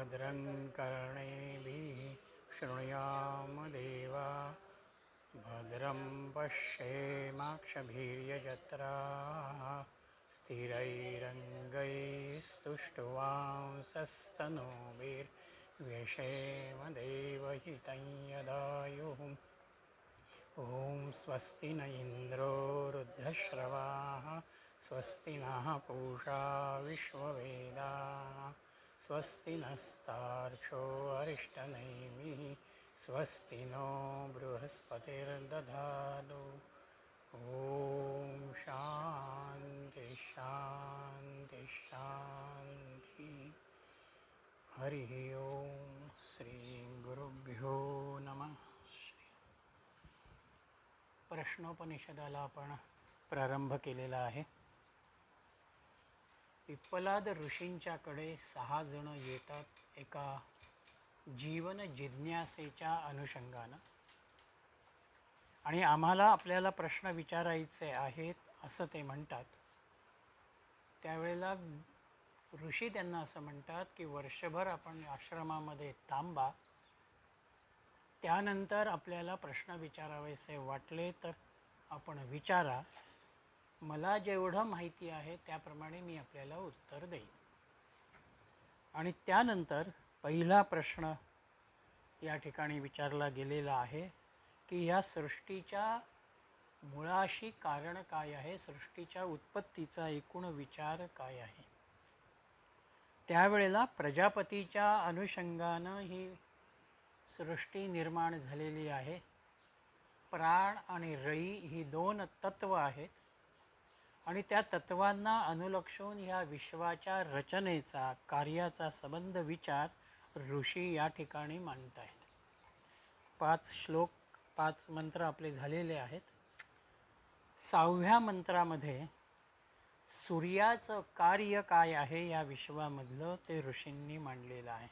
भद्रं कर्णेभिः शृणुयाम देवा भद्रं पश्येमाक्षभिर्यजत्राः स्थिरैरङ्गैस्तुष्टुवांसस्तनूभिर्व्यशेम देवहितं यदायुः। ॐ स्वस्ति न इन्द्रो वृद्धश्रवाः स्वस्ति नः पूषा विश्ववेदाः स्वस्ति नस्तार्क्ष्यो अरिष्टनेमिः स्वस्ति नो बृहस्पतिर्दधातु। ॐ शान्ति शान्ति शान्ति। हरिः ओं श्रीगुरुभ्यो नमः। प्रश्नोपनिषदाला आपण प्रारंभ केलेला आहे। पिप्पलाद ऋषींच्याकडे 6 जण येतात एका जीवन जिज्ञासेच्या अनुषंगानं आणि आम्हाला आपल्याला प्रश्न विचारायचे आहेत असं ते म्हणतात। त्यावेळेला ऋषी त्यांना असं म्हणतात की वर्षभर आपण आश्रमामध्ये थांबा, त्यानंतर आपल्याला प्रश्न विचारावेसे वाटले तर आपण विचारा, मला जेवढं माहिती आहे त्याप्रमाणे मी आपल्याला उत्तर देईन। आणि त्यानंतर पहिला प्रश्न या ठिकाणी विचारला गेलेला आहे की या सृष्टीच्या मुळाशी कारण काय आहे, सृष्टीच्या उत्पत्तीचा एकूण विचार काय आहे। त्यावेळेला प्रजापतीच्या अनुषंगानं ही सृष्टी निर्माण झालेली आहे। प्राण आणि रई ही 2 तत्व आहेत आणि त्या तत्वांना अनुलक्षून ह्या विश्वाच्या रचनेचा कार्याचा संबंध विचार ऋषी या ठिकाणी मांडत आहेत। 5 श्लोक 5 मंत्र आपले झालेले आहेत। 6व्या मंत्रामध्ये सूर्याचं कार्य काय आहे या विश्वामधलं ते ऋषींनी मांडलेलं आहे।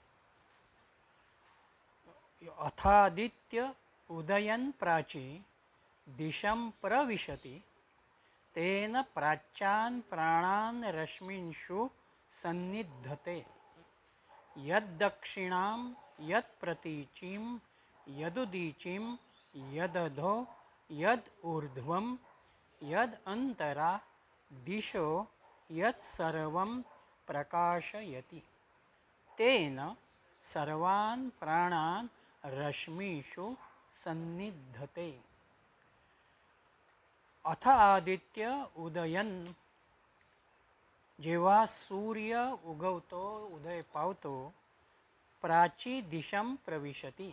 अथादित्य उदयन प्राची दिशं प्रविशति तेन प्राच्यान् प्राणान् रश्मींषु सन्निधते यद्दक्षिणां यत्प्रतीचीं यदुदीचीं यदधो यद्ऊर्ध्वं यदन्तरा दिशो यत्सर्वं प्रकाशयति तेन सर्वान् प्राणान् रश्मीषु सन्निधते। अथ आदित्य उदयन, जेव्हा सूर्य उगवतो उदय पावतो, प्राची दिशं प्रविशति,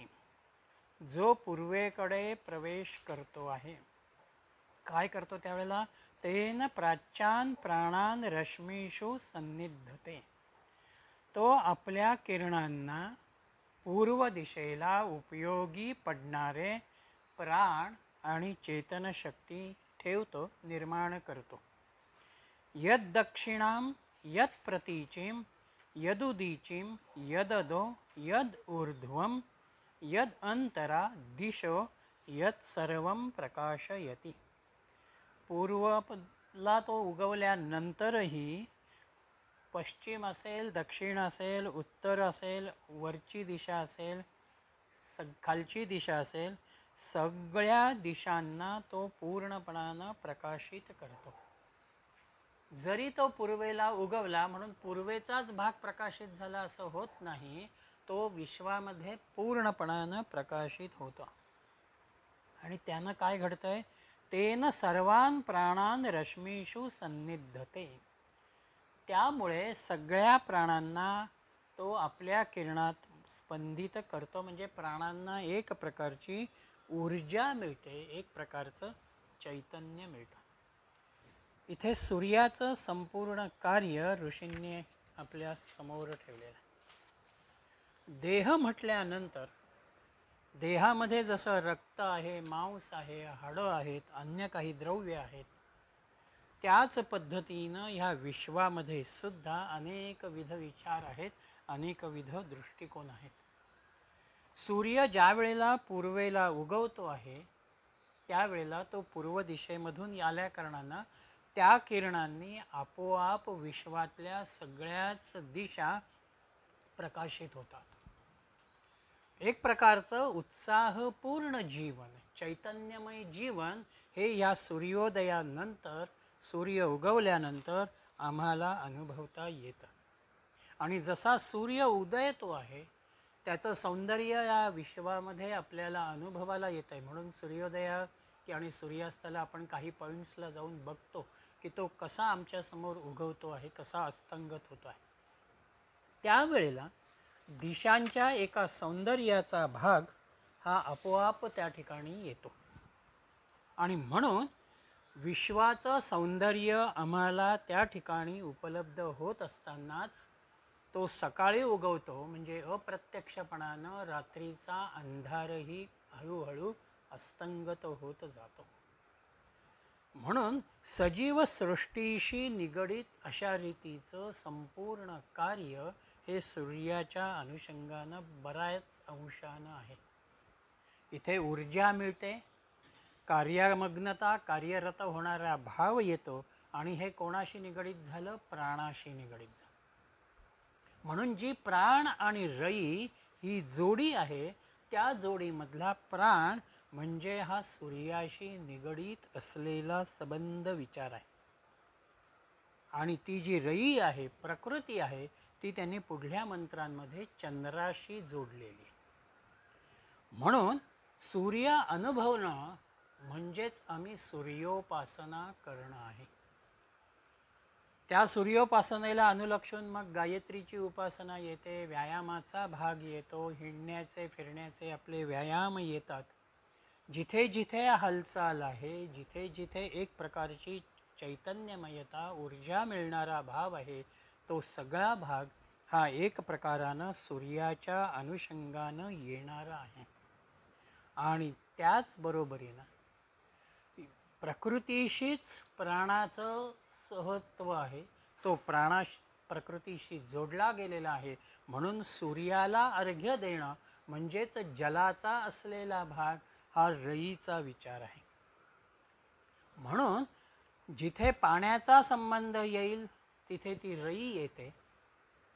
जो पूर्वेकडे प्रवेश करतो आहे। काय करतो त्यावेळेला, तेन प्राच्यान् प्राणान् रश्मीषु सन्निधते, तो आपल्या किरणांना पूर्व दिशेला उपयोगी पडणारे प्राण आणि चेतनशक्ती ठेवतो, निर्माण करतो। यद दक्षिणां यद प्रतीचीं यदुदीचीं यदधो यद ऊर्ध्वं यद अंतरा दिशो यद सर्वं प्रकाशयति। पूर्वला तो उगवल्यानंतरही पश्चिम असेल, दक्षिण असेल, उत्तर असेल, वरची दिशा असेल, खालची दिशा असेल, सगळ्या दिशांना तो पूर्णपणानं प्रकाशित करतो। जरी तो पूर्वेला उगवला म्हणून पूर्वेचाच भाग प्रकाशित झाला असं होत नाही, तो विश्वामध्ये पूर्णपणानं प्रकाशित होतो। आणि त्यानं काय घडतंय, तेन सर्वान् प्राणान् रश्मीषु सन्निधते, त्यामुळे सगळ्या प्राणांना तो आपल्या किरणात स्पंदित करतो। म्हणजे प्राणांना एक प्रकारची ऊर्जा मिळते, एक प्रकारचं चैतन्य मिळतं। इथे सूर्याचं संपूर्ण कार्य ऋषींनी आपल्या समोर ठेवलेलं आहे। देह म्हटल्यानंतर देहामध्ये जसं रक्त आहे, मांस आहे, हाडं आहेत, अन्य काही द्रव्य आहेत, त्याच पद्धतीनं ह्या विश्वामध्ये सुद्धा अनेकविध विचार आहेत, अनेकविध दृष्टिकोन आहेत। सूर्य ज्या वेळेला पूर्वेला उगवतो आहे त्यावेळेला तो पूर्व दिशेमधून आल्या कारणानं त्या किरणांनी आपोआप विश्वातल्या सगळ्याच दिशा प्रकाशित होतात. एक प्रकारचं उत्साहपूर्ण जीवन, चैतन्यमय जीवन हे या सूर्योदयानंतर, सूर्य उगवल्यानंतर आम्हाला अनुभवता येतं. आणि जसा सूर्य उदयतो आहे त्याचं सौंदर्य या विश्वामध्ये आपल्याला अनुभवाला येतं आहे. म्हणून सूर्योदया आणि सूर्यास्ताला आपण काही पॉईंट्सला जाऊन बघतो की तो कसा आमच्यासमोर उगवतो आहे, कसा अस्तंगत होतो आहे. त्यावेळेला दिशांच्या एका सौंदर्याचा भाग हा आपोआप त्या ठिकाणी येतो. आणि म्हणून विश्वाचं सौंदर्य आम्हाला त्या ठिकाणी उपलब्ध होत असतानाच तो सकाळी उगवतो, म्हणजे अप्रत्यक्षपणानं रात्रीचा अंधारही हळूहळू अस्तंगत होत जातो. म्हणून सजीव सृष्टीशी निगडित अशा रीतीचं संपूर्ण कार्य हे सूर्याच्या अनुषंगानं बऱ्याच अंशानं आहे. इथे ऊर्जा मिळते, कार्यमग्नता, कार्यरत होणारा भाव येतो आणि हे कोणाशी निगडित झालं? प्राणाशी निगडित. म्हणून जी प्राण आणि रई ही जोडी आहे त्या जोडीमधला प्राण म्हणजे हा सूर्याशी निगडित असलेला संबंध विचार आहे. आणि ती जी रई आहे, प्रकृती आहे, ती त्यांनी पुढल्या मंत्रांमध्ये चंद्राशी जोडलेली. म्हणून सूर्य अनुभवणं म्हणजेच आम्ही सूर्योपासना करणं आहे. त्या सूर्योपासनेला अनुलक्षून मग गायत्रीची उपासना येते, व्यायामाचा भाग येतो, हिंडण्याचे फिरण्याचे आपले व्यायाम येतात. जिथे जिथे हालचाल आहे, जिथे जिथे एक प्रकारची चैतन्यमयता, ऊर्जा मिळणारा भाव आहे, तो सगळा भाग हा एक प्रकारानं सूर्याच्या अनुषंगानं येणारा आहे. आणि त्याचबरोबरीनं प्रकृतीशीच प्राणाचं सहत्व आहे, तो प्रकृतीशी जोडला गेलेला आहे. म्हणून सूर्याला अर्घ्य देणं म्हणजेच जलाचा असलेला भाग हा रईचा विचार आहे. म्हणून जिथे पाण्याचा संबंध येईल तिथे ती रई येते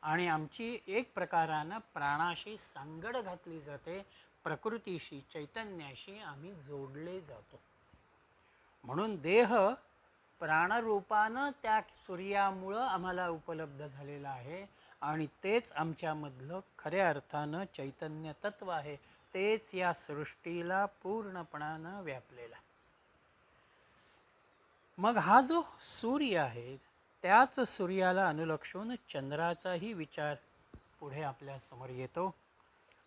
आणि आमची एक प्रकारानं प्राणाशी सांगड घातली जाते, प्रकृतीशी, चैतन्याशी आम्ही जोडले जातो. म्हणून देह प्राणरूपानं त्या सूर्यामुळं आम्हाला उपलब्ध झालेला आहे आणि तेच आमच्यामधलं खऱ्या अर्थानं चैतन्य तत्व आहे, तेच या सृष्टीला पूर्णपणानं व्यापलेला. मग हा जो सूर्य आहे त्याच सूर्याला अनुलक्षून चंद्राचाही विचार पुढे आपल्या समोर येतो.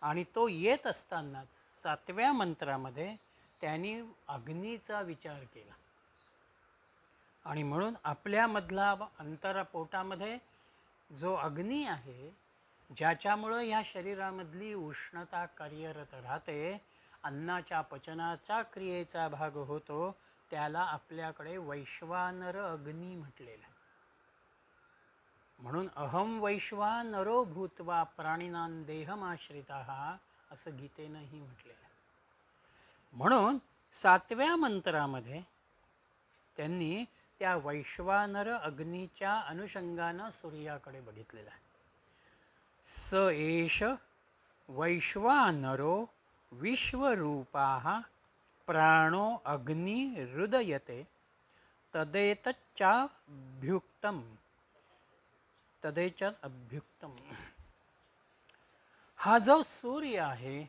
आणि तो येत असतानाच 7व्या मंत्रामध्ये त्यांनी अग्नीचा विचार केला. आणि म्हणून आपल्यामधला अंतरपोटामध्ये जो अग्नी आहे, ज्याच्यामुळं ह्या शरीरामधली उष्णता कार्यरत राहते, अन्नाच्या पचनाच्या क्रियेचा भाग होतो, त्याला आपल्याकडे वैश्वानर अग्नी म्हटलेला. म्हणून अहम वैश्वानरो भूत्वा प्राणिनां देहमाश्रिताः असं गीतेनंही म्हटलेलं. म्हणून 7व्या मंत्रामध्ये त्यांनी त्या वैश्वानर अग्नीच्या अनुषंगानं सूर्याकडे बघितलेलं आहे. स एष वैश्वानरो विश्वरूपाः प्राणो अग्नि हृदयते तदेतच्चाभ्युक्तम्. हा जो सूर्य आहे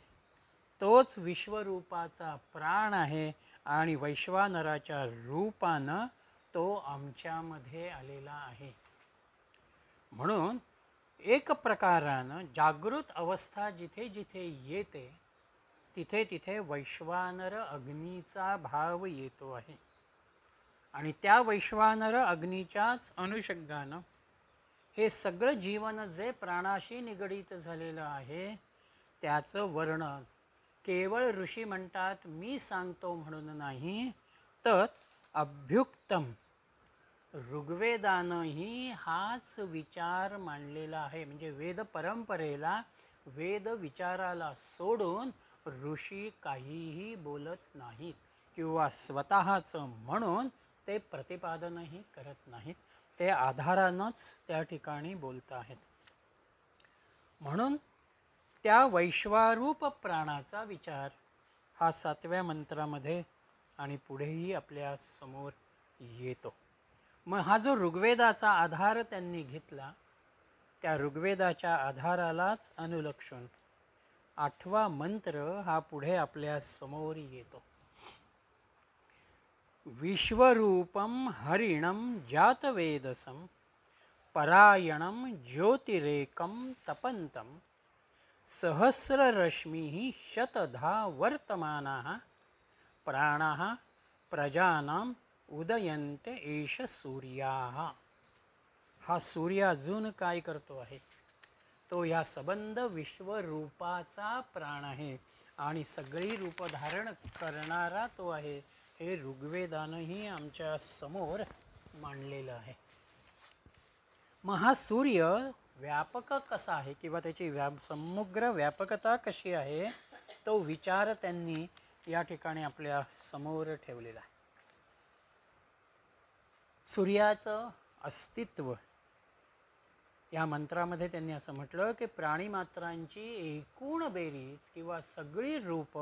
तोच विश्वरूपाचा प्राण आहे आणि वैश्वानराच्या रूपानं तो आमच्यामध्ये आलेला आहे. म्हणून एक प्रकारानं जागृत अवस्था जिथे जिथे येते तिथे तिथे वैश्वानर अग्नीचा भाव येतो आहे. आणि त्या वैश्वानर अग्नीच्याच अनुषंगानं हे सगळं जीवन जे प्राणाशी निगडित झालेलं आहे त्याचं वर्णन केवळ ऋषी म्हणतात, मी सांगतो म्हणून नाही, तर अभ्युक्तम ऋग्वेदानंही हाच विचार मांडलेला आहे. म्हणजे वेद परंपरेला, वेद विचाराला सोडून ऋषी काहीही बोलत नाहीत किंवा स्वतःचं म्हणून ते प्रतिपादनही करत नाहीत, ते आधारानंच त्या ठिकाणी बोलत आहेत. म्हणून त्या वैश्वारूप प्राणाचा विचार हा 7व्या मंत्रामध्ये आणि पुढेही आपल्या समोर येतो. मग हा जो ऋग्वेदाचा आधार त्यांनी घेतला, त्या ऋग्वेदाच्या आधारालाच अनुलक्षून 8वा मंत्र हा पुढे आपल्या समोर येतो. विश्वरूपम हरिणम जातवेदसम परायणम ज्योतिरेकम तपंतम सहस्ररश्मी शतधा वर्तमानाः प्राणाः प्रजानाम उदयन्ते एष सूर्याः. हा सूर्य अजून काय करतो आहे? तो या सबंध विश्वरूपाचा प्राण आहे आणि सगळी रूप धारण करणारा तो आहे. हे ऋग्वेदानंही आमच्या समोर मांडलेलं आहे. मग हा सूर्य व्यापक कसा आहे किंवा त्याची समग्र व्यापकता कशी आहे, तो विचार त्यांनी या ठिकाणी आपल्या समोर ठेवलेला आहे. सूर्याचं अस्तित्व या मंत्रामध्ये त्यांनी असं म्हटलं की प्राणीमात्रांची एकूण बेरीज किंवा सगळी रूप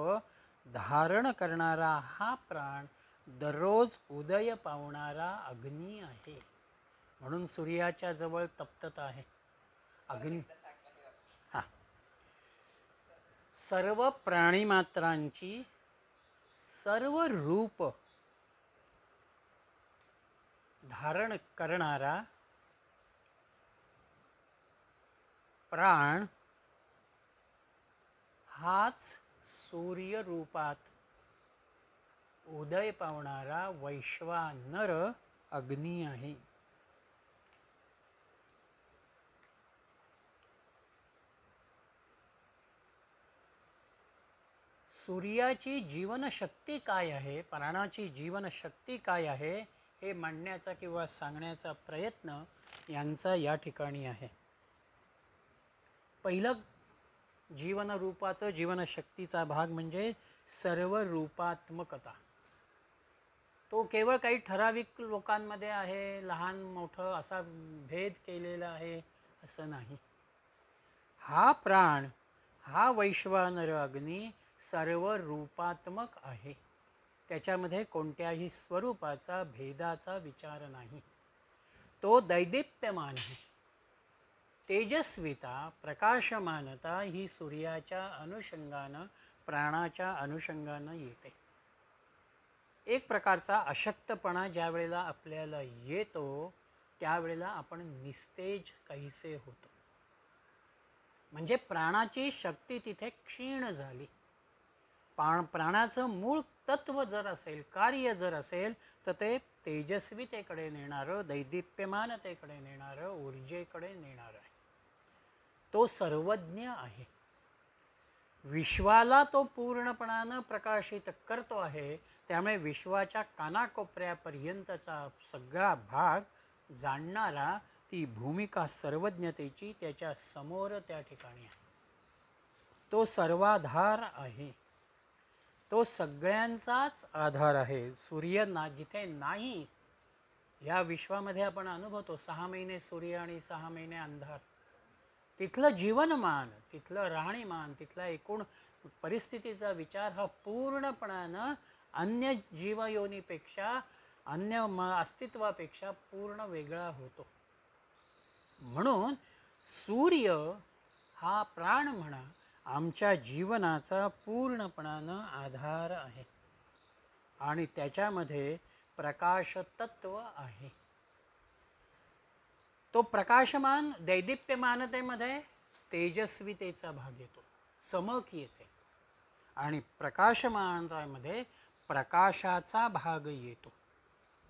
धारण करणारा हा प्राण दररोज उदय पावणारा अग्नी आहे. म्हणून सूर्याच्या जवळ तप्तता आहे. अग्नी हा सर्व प्राणीमात्रांची सर्व रूप धारण करणारा प्राण हाच सूर्य रूपात उदय पावणारा वैश्वानर अग्नी आहे. सूर्याची जीवनशक्ती काय आहे, प्राणाची जीवनशक्ती काय आहे, हे मांडण्याचा किंवा सांगण्याचा प्रयत्न यांचा या ठिकाणी आहे. पहिलं जीवनरूपाचं जीवनशक्तीचा भाग म्हणजे सर्व रूपात्मकता. तो केवळ काही ठराविक लोकांमध्ये आहे, लहान मोठं असा भेद केलेला आहे असं नाही. हा प्राण, हा वैश्वानर अग्नी सर्व रूपात्मक आहे. त्याच्यामध्ये कोणत्याही स्वरूपाचा भेदाचा विचार नाही. तो दैदिप्यमान आहे. तेजस्विता, प्रकाशमानता ही सूर्याच्या अनुषंगानं, प्राणाच्या अनुषंगानं येते. एक प्रकारचा अशक्तपणा ज्या वेळेला आपल्याला येतो त्यावेळेला आपण निस्तेज काहीसे होतो. म्हणजे प्राणाची शक्ती तिथे क्षीण झाली. प्राणाचं मूळ तत्व जर असेल, कार्य जर असेल, तर ते तेजस्वितेकडे नेणारं, दैदिप्यमानतेकडे नेणारं, ऊर्जेकडे नेणारं आहे. तो सर्वज्ञ आहे. विश्वाला तो पूर्णपणानं प्रकाशित करतो आहे. त्यामुळे विश्वाच्या कानाकोपऱ्यापर्यंतचा सगळा भाग जाणणारा ती भूमिका सर्वज्ञतेची त्याच्या समोर त्या ठिकाणी आहे. तो सर्वाधार आहे. तो सगळ्यांचाच आधार आहे. सूर्य जिथे नाही, या विश्वामध्ये आपण अनुभवतो 6 महिने सूर्य आणि 6 महिने अंधार. तिथलं जीवनमान, तिथलं राहणीमान, तिथला एकूण परिस्थितीचा विचार हा पूर्णपणानं अन्य जीवयोनीपेक्षा, अन्य अस्तित्वापेक्षा पूर्ण वेगळा होतो. म्हणून सूर्य हा प्राण म्हणा आमच्या जीवनाचा पूर्णपणानं आधार आहे आणि त्याच्यामध्ये प्रकाश तत्व आहे. तो प्रकाशमान दैदिप्यमानतेमध्ये तेजस्वितेचा भाग येतो, चमक येते आणि प्रकाशमानतेमध्ये प्रकाशाचा भाग येतो.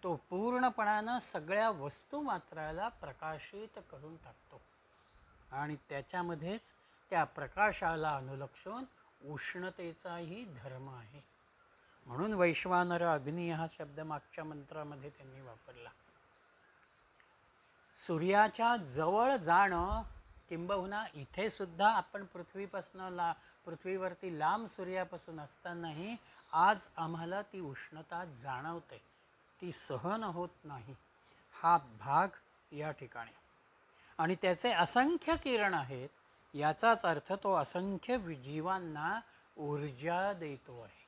तो पूर्णपणानं सगळ्या वस्तुमात्राला प्रकाशित करून टाकतो आणि त्याच्यामध्येच त्या प्रकाशाला अनुलक्षून उष्णतेचाही धर्म आहे. म्हणून वैश्वानर अग्नी हा शब्द मागच्या मंत्रामध्ये त्यांनी वापरला. सूर्याच्या जवळ जाणं, किंबहुना इथे सुद्धा आपण पृथ्वीवरती लांब सूर्यापासून असतानाही आज आम्हाला ती उष्णता जाणवते, ती सहन होत नाही. हा भाग या ठिकाणी आणि त्याचे असंख्य किरण आहेत. याचाच अर्थ तो असंख्य जीवांना ऊर्जा देतो आहे.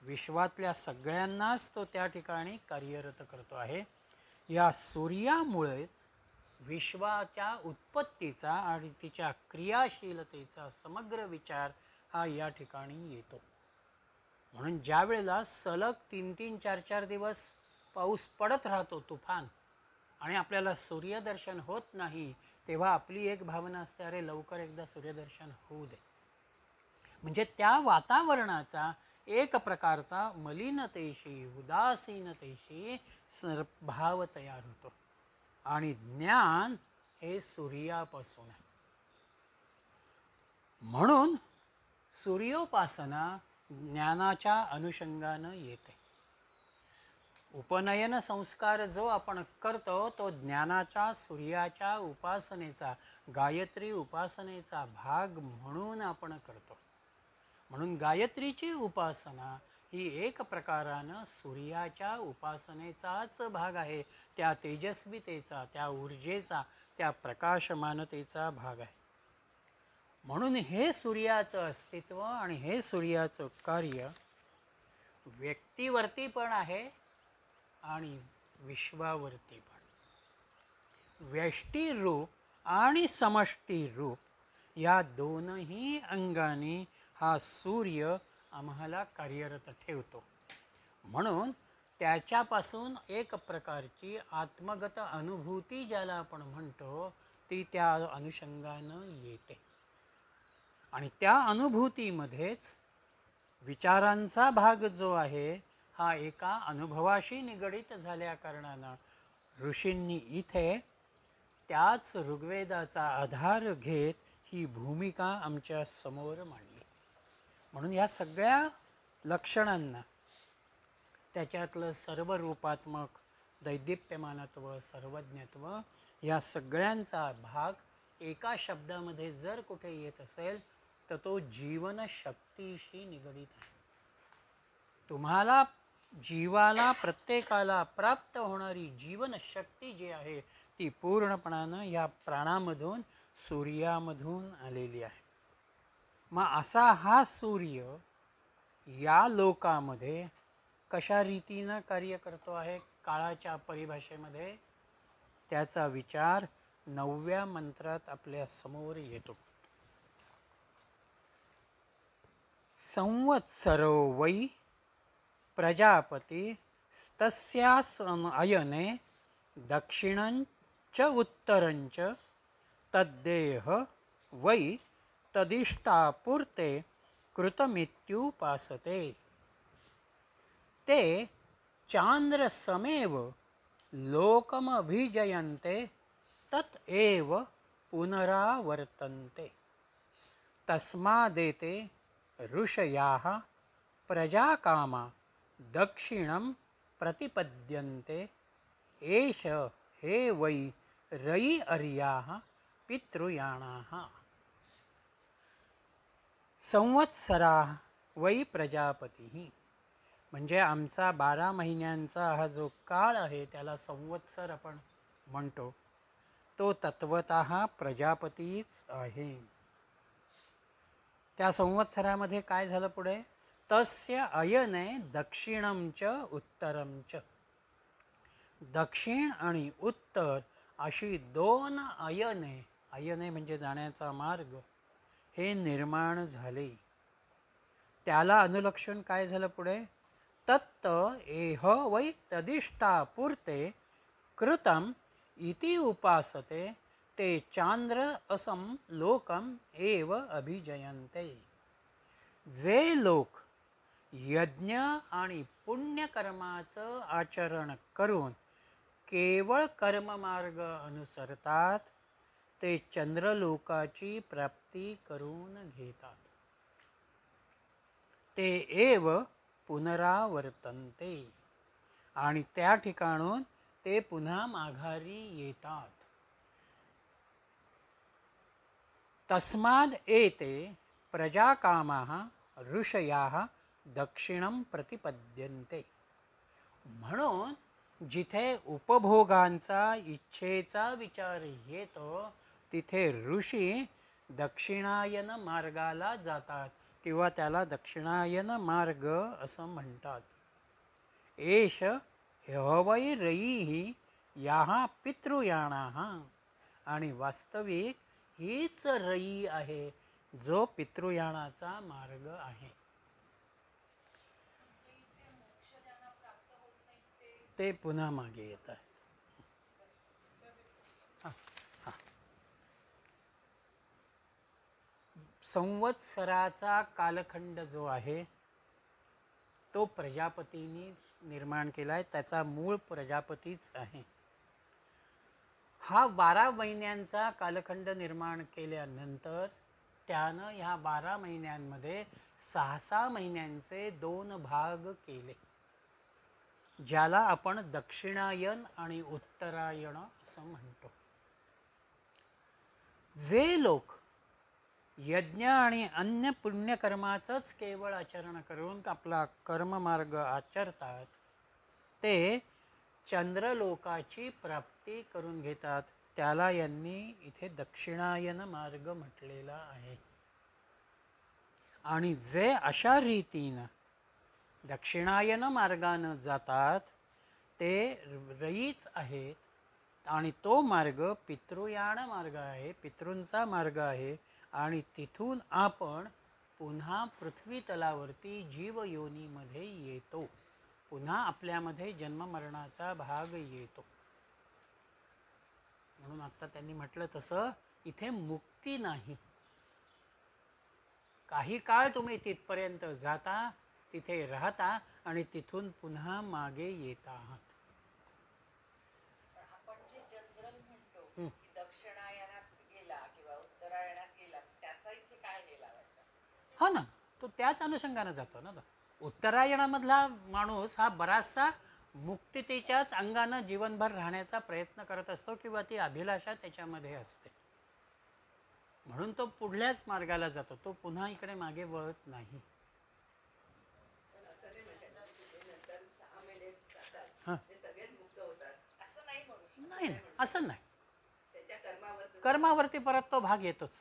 विश्वातल्या सगळ्यांनाच तो त्या ठिकाणी कार्यरत करतो आहे. या सूर्यामुळेच विश्वाच्या उत्पत्तीचा आणि तिच्या क्रियाशीलतेचा समग्र विचार हा या ठिकाणी येतो. म्हणून ज्या वेळेला सलग 3-3, 4-4 दिवस पाऊस पडत राहतो, तुफान, आणि आपल्याला सूर्यदर्शन होत नाही, तेव्हा आपली एक भावना असते, अरे लवकर एकदा सूर्यदर्शन होऊ दे. म्हणजे त्या वातावरणाचा एक प्रकारचा मलिनतेशी, उदासीनतेशी भाव तयार होतो. आणि ज्ञान हे सूर्यापासून आहे. म्हणून सूर्योपासना ज्ञानाच्या अनुषंगानं येते. उपनयन संस्कार जो आपण करतो तो ज्ञानाच्या, सूर्याच्या उपासनेचा, गायत्री उपासनेचा भाग म्हणून आपण करतो. म्हणून गायत्रीची उपासना ही एक प्रकारानं सूर्याच्या उपासनेचाच भाग आहे. त्या तेजस्वितेचा, त्या ऊर्जेचा, त्या प्रकाशमानतेचा भाग आहे. म्हणून हे सूर्याचं अस्तित्व आणि हे सूर्याचं कार्य व्यक्तीवरती पण आहे आणि विश्वावरती पण. व्यष्टी रूप आणि समष्टी रूप या दोनही अंगाने हा सूर्य आम्हाला कार्यरत ठेवतो. म्हणून त्याच्यापासून एक प्रकारची आत्मगत अनुभूती ज्याला आपण म्हणतो ती त्या अनुषंगानं येते. आणि त्या अनुभूतीमध्येच विचारांचा भाग जो आहे हा एका अनुभवाशी निगडित झाल्या कारणानं ऋषींनी इथे त्याच ऋग्वेदाचा आधार घेत ही भूमिका आमच्या समोर मांडली. म्हणून या सगळ्या लक्षणांना, त्याच्यातलं सर्व रूपात्मक दैदिप्यमानत्व, सर्वज्ञत्व, या सगळ्यांचा भाग एका शब्दामध्ये जर कुठे येत असेल तर तो जीवनशक्तीशी निगडित आहे. तुम्हाला जीवाला, प्रत्येकाला प्राप्त होणारी जीवनशक्ती जी आहे ती पूर्णपणानं या प्राणामधून, सूर्यामधून आलेली आहे. मग असा हा सूर्य या लोकामध्ये कशा रीतीनं कार्य करतो आहे काळाच्या परिभाषेमध्ये, त्याचा विचार 9व्या मंत्रात आपल्या समोर येतो. संवत्सरो वै प्रजापती तस्यासन अयने दक्षिणंच उत्तरंच तद्देह वै तदिष्टापूर्ते कृतमित्युपासते. ते चांद्रसमेव लोकमभिजयन्ते तत् एव पुनरावर्तन्ते. तस्मादेते ऋषयाः प्रजाकामा दक्षिणं प्रतिपद्यन्ते. एष हे वै रयि अर्याः पितृयाणाः. संवत्सरा वै प्रजापती, म्हणजे आमचा 12 महिन्यांचा हा जो काळ आहे त्याला संवत्सर आपण म्हणतो. तो तत्वतः प्रजापतीच आहे. त्या संवत्सरामध्ये काय झालं पुढे? तस्य अयने दक्षिणंच उत्तरंच. दक्षिण आणि उत्तर अशी 2 अयने, अयने म्हणजे जाण्याचा मार्ग, हे निर्माण झाले. त्याला अनुलक्षण काय झालं पुढे? तत्त एह वै तदिष्टापूर्ते कृतम इति उपासते. ते चांद्र असम लोकम एव अभिजयन्ते. जे लोक यज्ञ आणि पुण्यकर्माचं आचरण करून केवळ कर्ममार्ग अनुसरतात ते चंद्रलोकाची प्राप्ती करून घेतात. ते एव पुनरावर्तन्ते, आणि त्या ठिकाणून ते पुन्हा माघारी येतात. तस्माद एते प्रजाकामाः ऋषयाः दक्षिणं प्रतिपद्यन्ते. म्हणून जिथे उपभोगांचा, इच्छेचा विचार येतो तिथे ऋषी दक्षिणायन मार्गाला जातात किंवा त्याला दक्षिणायन मार्ग असं म्हणतात. एष ह्यवै रयीः याहा पितृयाणाः. आणि वास्तविक हीच रयी आहे जो पितृयाणाचा मार्ग आहे. ते पुन्हा मागे येत आहे. संवत्सराचा कालखंड जो आहे तो प्रजापतींनी निर्माण केला आहे. त्याचा मूळ प्रजापतीच आहे. हा 12 महिन्यांचा कालखंड निर्माण केल्यानंतर त्यानं ह्या 12 महिन्यांमध्ये 6 महिन्यांचे 2 भाग केले, ज्याला आपण दक्षिणायन आणि उत्तरायण असं म्हणतो. जे लोक यज्ञ आणि अन्य पुण्यकर्माचंच केवळ आचरण करून आपला कर्ममार्ग आचरतात ते चंद्रलोकाची प्राप्ती करून घेतात. त्याला यांनी इथे दक्षिणायन मार्ग म्हटलेला आहे. आणि जे अशा रीतीनं दक्षिणायन मार्गानं जातात ते रयीच आहेत. आणि तो मार्ग पितृयाण मार्ग आहे, पितृंचा मार्ग आहे. आणि तिथून आपण पुन्हा पृथ्वी तलावरती जीवयोनीमध्ये येतो, पुन्हा आपल्यामध्ये जन्ममरणाचा भाग येतो. म्हणून आता त्यांनी म्हटलं तसं इथे मुक्ती नाही. काही काळ तुम्ही तिथपर्यंत जाता, तिथे राहता आणि तिथून पुन्हा मागे येत आहात. आपण जे जनरल म्हणतो की दक्षिणायनात गेला किंवा उत्तरायणात गेला, त्याचा इथे काय हे लावायचा? हो ना, तो त्याच अनुषंगाने जातो ना. उत्तरायणामधला माणूस हा बराचसा मुक्ततेच्याच अंगानं जीवनभर राहण्याचा प्रयत्न करत असतो किंवा ती अभिलाषा त्याच्यामध्ये असते. म्हणून तो पुढल्याच मार्गाला जातो, तो पुन्हा इकडे मागे वळत नाही. नाही, असं नाही. कर्मावरती परत तो भाग येतोच.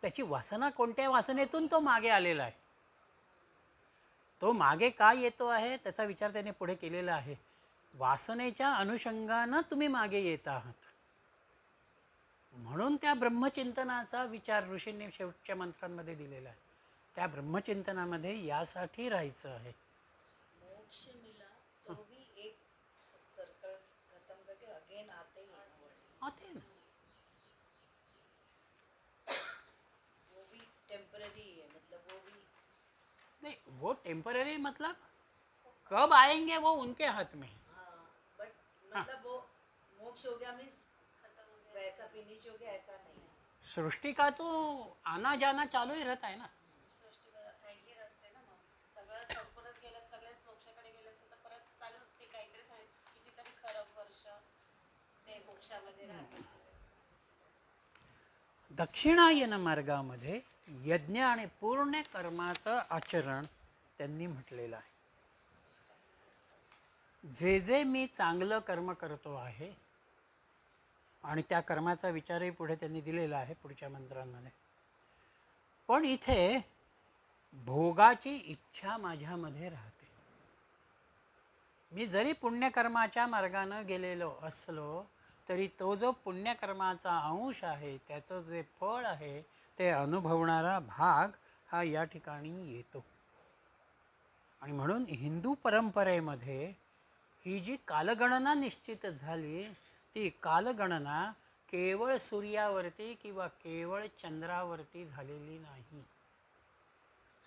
त्याची वासना, कोणत्या वासनेतून तो मागे आलेला आहे, तो मागे का येतो आहे त्याचा विचार त्याने पुढे केलेला आहे. वासनेच्या अनुषंगानं तुम्ही मागे येत आहात. म्हणून त्या ब्रह्मचिंतनाचा विचार ऋषींनी शेवटच्या मंत्रांमध्ये दिलेला आहे. त्या ब्रह्मचिंतनामध्ये यासाठी राहायचं आहे. मोक्ष मिला तो भी एक सर्कल खत्म करके अगेन आते हैं ना. वो भी टेम्पररी है, मतलब वो भी नहीं, वो टेम्पररी मतलब कब आएंगे वो उनके हाथ में. हाँ, बट मतलब वो मोक्ष हो गया मीन्स वैसा फिनिश हो गया ऐसा नहीं है. सृष्टि का तो आना जाना चालू ही रहता है ना. सृष्टीवर काही असते ना. मग सगळं संपूर्णच गेलं, सगळेच मोक्षाकडे गेले असेल तर परत चालू ते काहीतरी कितीतरी खरब वर्ष ते मोक्षामध्ये राहतात. दक्षिणायन मार्गामध्ये यज्ञ आणि पूर्ण कर्माचं आचरण त्यांनी म्हटलेलं आहे. जे जे मी चांगलं कर्म करतो आहे आणि त्या कर्माचा विचारही पुढे त्यांनी दिलेला आहे पुढच्या मंत्रांमध्ये. पण इथे भोगाची इच्छा माझ्यामध्ये राहते. मी जरी पुण्यकर्माच्या मार्गानं गेलेलो असलो तरी तो जो पुण्यकर्माचा अंश आहे, त्याचं जे फळ आहे ते अनुभवणारा भाग हा या ठिकाणी येतो. आणि म्हणून हिंदू परंपरेमध्ये ही जी कालगणना निश्चित झाली ती कालगणना केवळ सूर्यावरती किंवा केवळ चंद्रावरती झालेली नाही.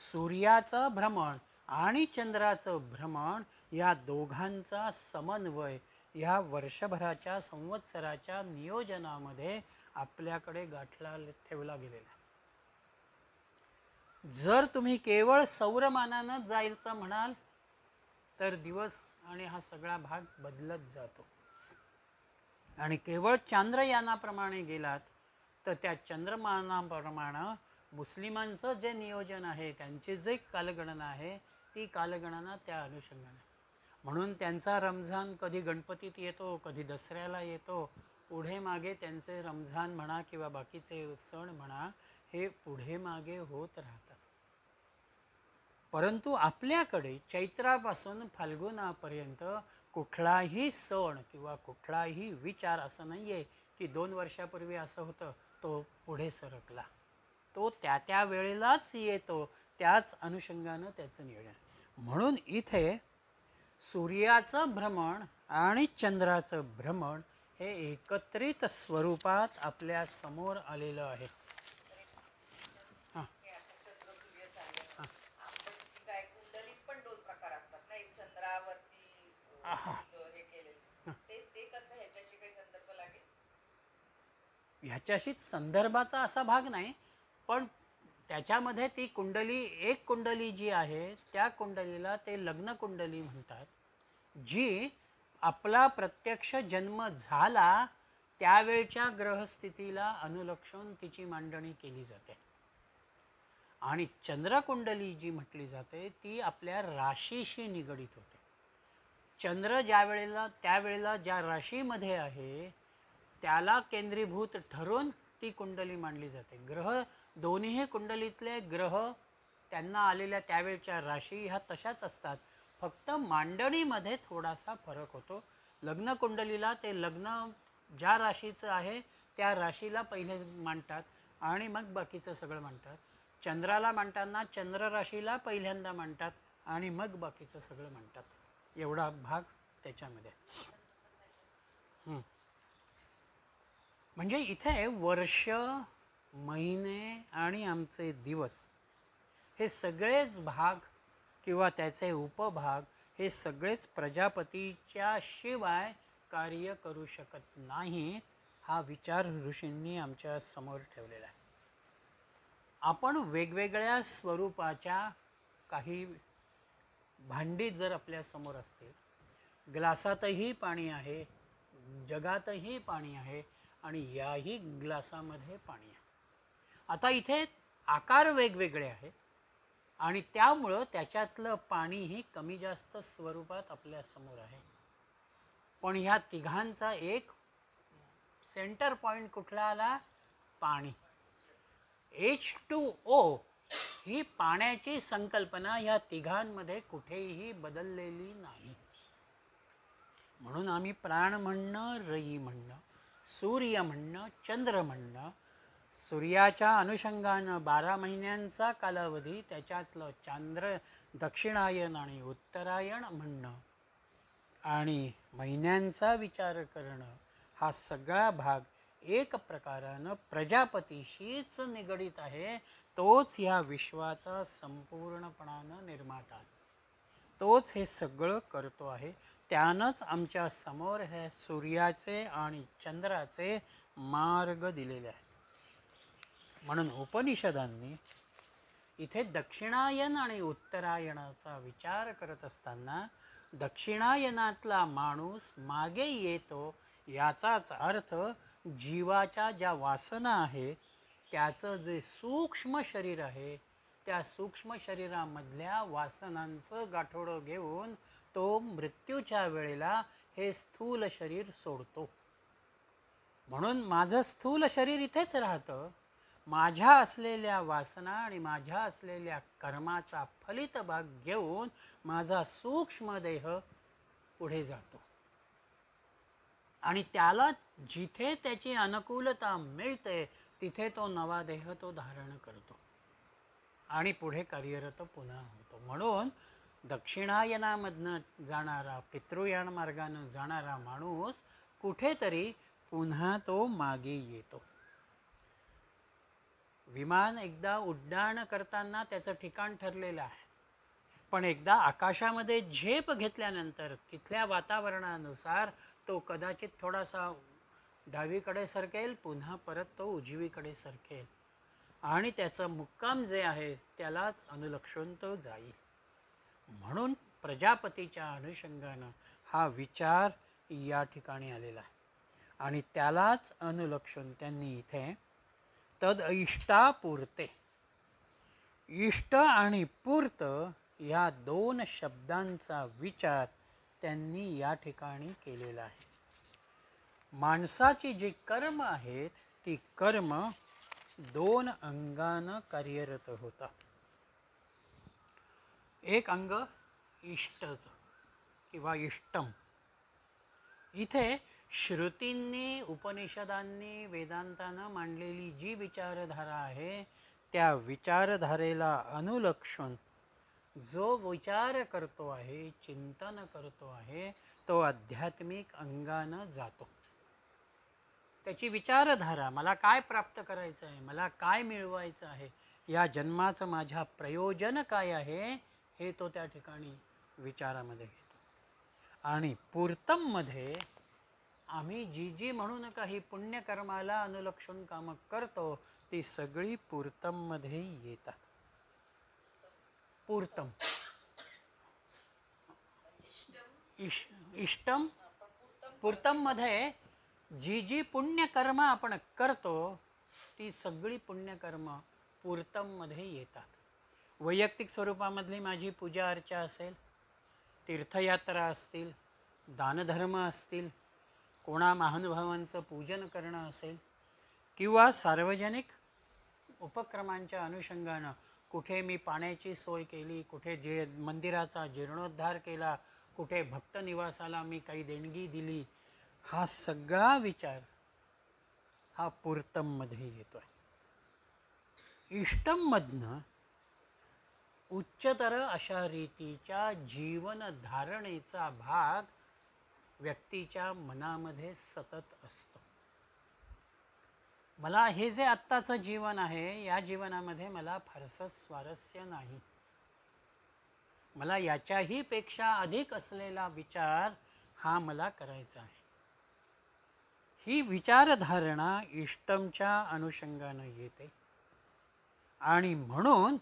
सूर्याचं भ्रमण आणि चंद्राचं भ्रमण या दोघांचा समन्वय ह्या वर्षभराच्या संवत्सराच्या नियोजनामध्ये आपल्याकडे गाठला ठेवला गेलेला आहे. जर तुम्ही केवळ सौरमानानं जायचं म्हणाल तर दिवस आणि हा सगळा भाग बदलत जातो. आणि केवळ चांद्रयानाप्रमाणे गेलात तर त्या चंद्रमानाप्रमाणे मुस्लिमांचं जे नियोजन आहे, त्यांची जे कालगणना आहे, ती कालगणना त्या अनुषंगाने. म्हणून त्यांचा रमझान कधी गणपतीत येतो, कधी दसऱ्याला येतो. पुढे मागे त्यांचे रमझान म्हणा किंवा बाकीचे सण म्हणा, हे पुढे मागे होत राहतात. परंतु आपल्याकडे चैत्रापासून फाल्गुनापर्यंत कुठलाही सण किंवा कुठलाही विचार असं नाही आहे की 2 वर्षापूर्वी असं होतं, तो पुढे सरकला. तो त्या वेळेलाच येतो, त्याच अनुषंगानं त्याचं नियोजन. म्हणून इथे सूर्याचं भ्रमण आणि चंद्राचं भ्रमण हे एकत्रित स्वरूपात आपल्या समोर आलेलं आहे. हे आता चंद्र सूर्य चालले. आपण ती काय कुंडलीत पण 2 प्रकार असतात ना, एक चंद्रावरती हे केलेलं, ते कसं ह्याच्याशी काही संदर्भ लागेल? ह्याच्याशीच संदर्भाचा असा भाग नाही, पण त्याच्यामध्ये ती कुंडली, एक कुंडली जी आहे त्या कुंडलीला ते लग्न कुंडली म्हणतात, जी आपला प्रत्यक्ष जन्म झाला त्यावेळच्या ग्रहस्थितीला अनुलक्षून तिची मांडणी केली जाते. आणि चंद्रकुंडली जी म्हटली जाते ती आपल्या राशीशी निगडीत होते. चंद्र त्यावेळेला ज्या राशीमध्ये आहे त्याला केंद्रीभूत ठरून ती कुंडली मांडली जाते. दोन्ही कुंडलीतले ग्रह त्यांना आलेल्या त्यावेळच्या राशी ह्या तशाच असतात, फक्त मांडणीमध्ये थोडासा फरक होतो. लग्न कुंडलीला ते लग्न ज्या राशीचं आहे त्या राशीला पहिले मांडतात आणि मग बाकीचं सगळं मांडतात. चंद्राला मांडताना चंद्र राशीला पहिल्यांदा मांडतात आणि मग बाकीचं सगळं मांडतात. एवढा भाग त्याच्यामध्ये. म्हणजे इथे वर्ष, महिने आणि आमचे दिवस हे सगळेच भाग किंवा त्याचे उपभाग हे सगळेच प्रजापतीच्या शिवाय कार्य करू शकत नाही. हा विचार ऋषींनी आमच्या समोर ठेवलेला आहे. आपण वेगवेगळ्या स्वरूपाच्या काही भांडी जर आपल्या समोर असतील, ग्लासातही पाणी आहे, जगातही पाणी आहे आणि याही ग्लासामध्ये पाणी आहे. आता इथे आकार वेगवेगळे आहेत आणि त्यामुळं त्याच्यातलं पाणीही कमी जास्त स्वरूपात आपल्या समोर आहे. पण ह्या तिघांचा एक सेंटर पॉईंट कुठला आला? पाणी. H2O ही पाण्याची संकल्पना ह्या तिघांमध्ये कुठेही बदललेली नाही. म्हणून आम्ही प्राण म्हणणं, रई म्हणणं, सूर्य म्हणणं, चंद्र म्हणणं, सूर्याच्या अनुषंगानं 12 महिन्यांचा कालावधी त्याच्यातलं चांद्र दक्षिणायन आणि उत्तरायण म्हणणं आणि महिन्यांचा विचार करणं, हा सगळा भाग एक प्रकारानं प्रजापतीशीच निगडीत आहे. तोच ह्या विश्वाचा संपूर्णपणानं निर्माता, तोच हे सगळं करतो आहे. त्यानंच आमच्या समोर हे सूर्याचे आणि चंद्राचे मार्ग दिलेले आहेत. म्हणून उपनिषदांनी इथे दक्षिणायन आणि उत्तरायणाचा विचार करत असताना दक्षिणायनातला माणूस मागे येतो याचाच अर्थ जीवाच्या ज्या वासना आहेत त्याचं जे सूक्ष्म शरीर आहे त्या सूक्ष्म शरीरामधल्या वासनांचं गाठोडं घेऊन तो मृत्यूच्या वेळेला हे स्थूल शरीर सोडतो. म्हणून माझं स्थूल शरीर इथेच राहतं, माझ्या असलेल्या वासना आणि माझ्या असलेल्या कर्माचा फलित भाग घेऊन माझा सूक्ष्म देह पुढे जातो आणि त्याला जिथे त्याची अनुकूलता मिळते तिथे तो नवा देह तो धारण करतो आणि पुढे कार्यरत पुन्हा होतो. म्हणून दक्षिणायनामधनं जाणारा, पितृयान मार्गानं जाणारा माणूस कुठेतरी पुन्हा तो मागे येतो. विमान एकदा उड्डाण करताना त्याचं ठिकाण ठरलेलं आहे, पण एकदा आकाशामध्ये झेप घेतल्यानंतर तिथल्या वातावरणानुसार तो कदाचित थोडासा डावीकडे सरकेल, पुन्हा परत तो उजवीकडे सरकेल आणि त्याचं मुक्काम जे आहे त्यालाच अनुलक्षून तो जाईल. म्हणून प्रजापतीच्या अनुषंगानं हा विचार या ठिकाणी आलेला आहे आणि त्यालाच अनुलक्षून त्यांनी इथे तद इष्टापूर्ते इष्ट आणि पूर्त या दोन शब्दांचा विचार त्यांनी या ठिकाणी केलेला आहे. माणसाची जी कर्म आहेत ती कर्म दोन अंगानं कार्यरत होतात. एक अंग इष्टच किंवा इष्टम. इथे श्रुतींनी, उपनिषदांनी, वेदांतानं मांडलेली जी विचारधारा आहे त्या विचारधारेला अनुलक्षून जो विचार करतो आहे, चिंतन करतो आहे, तो आध्यात्मिक अंगानं जातो. त्याची विचारधारा, मला काय प्राप्त करायचं आहे, मला काय मिळवायचं आहे, या जन्माचं माझ्या प्रयोजन काय आहे, हे तो त्या ठिकाणी विचारामध्ये घेतो. आणि पूर्तममध्ये आम्ही जी जी म्हणून काही पुण्यकर्माला अनुलक्षून कामं करतो ती सगळी पूर्तममध्ये येतात. पूर्तम इष्टम पूर्तममध्ये जी जी पुण्यकर्म आपण करतो ती सगळी पुण्यकर्म पूर्तममध्ये येतात. वैयक्तिक स्वरूपामधली माझी पूजा अर्चा असेल, तीर्थयात्रा असतील, दानधर्म असतील, कोणा महानुभावांचं पूजन करणं असेल किंवा सार्वजनिक उपक्रमांच्या अनुषंगानं कुठे मी पाण्याची सोय केली, कुठे जे मंदिराचा जीर्णोद्धार केला, कुठे भक्तनिवासाला मी काही देणगी दिली, हा सगळा विचार हा पूर्तममध्ये येतो आहे. इष्टममधनं उच्चतर अशा रीतीच्या जीवनधारणेचा भाग व्यक्तीच्या मनामध्ये सतत असतो. मला हे जे आत्ताचं जीवन आहे या जीवनामध्ये मला फारसं स्वारस्य नाही, मला याच्याही पेक्षा अधिक असलेला विचार हा मला करायचा आहे. ही विचारधारणा इष्टमच्या अनुषंगानं येते आणि म्हणून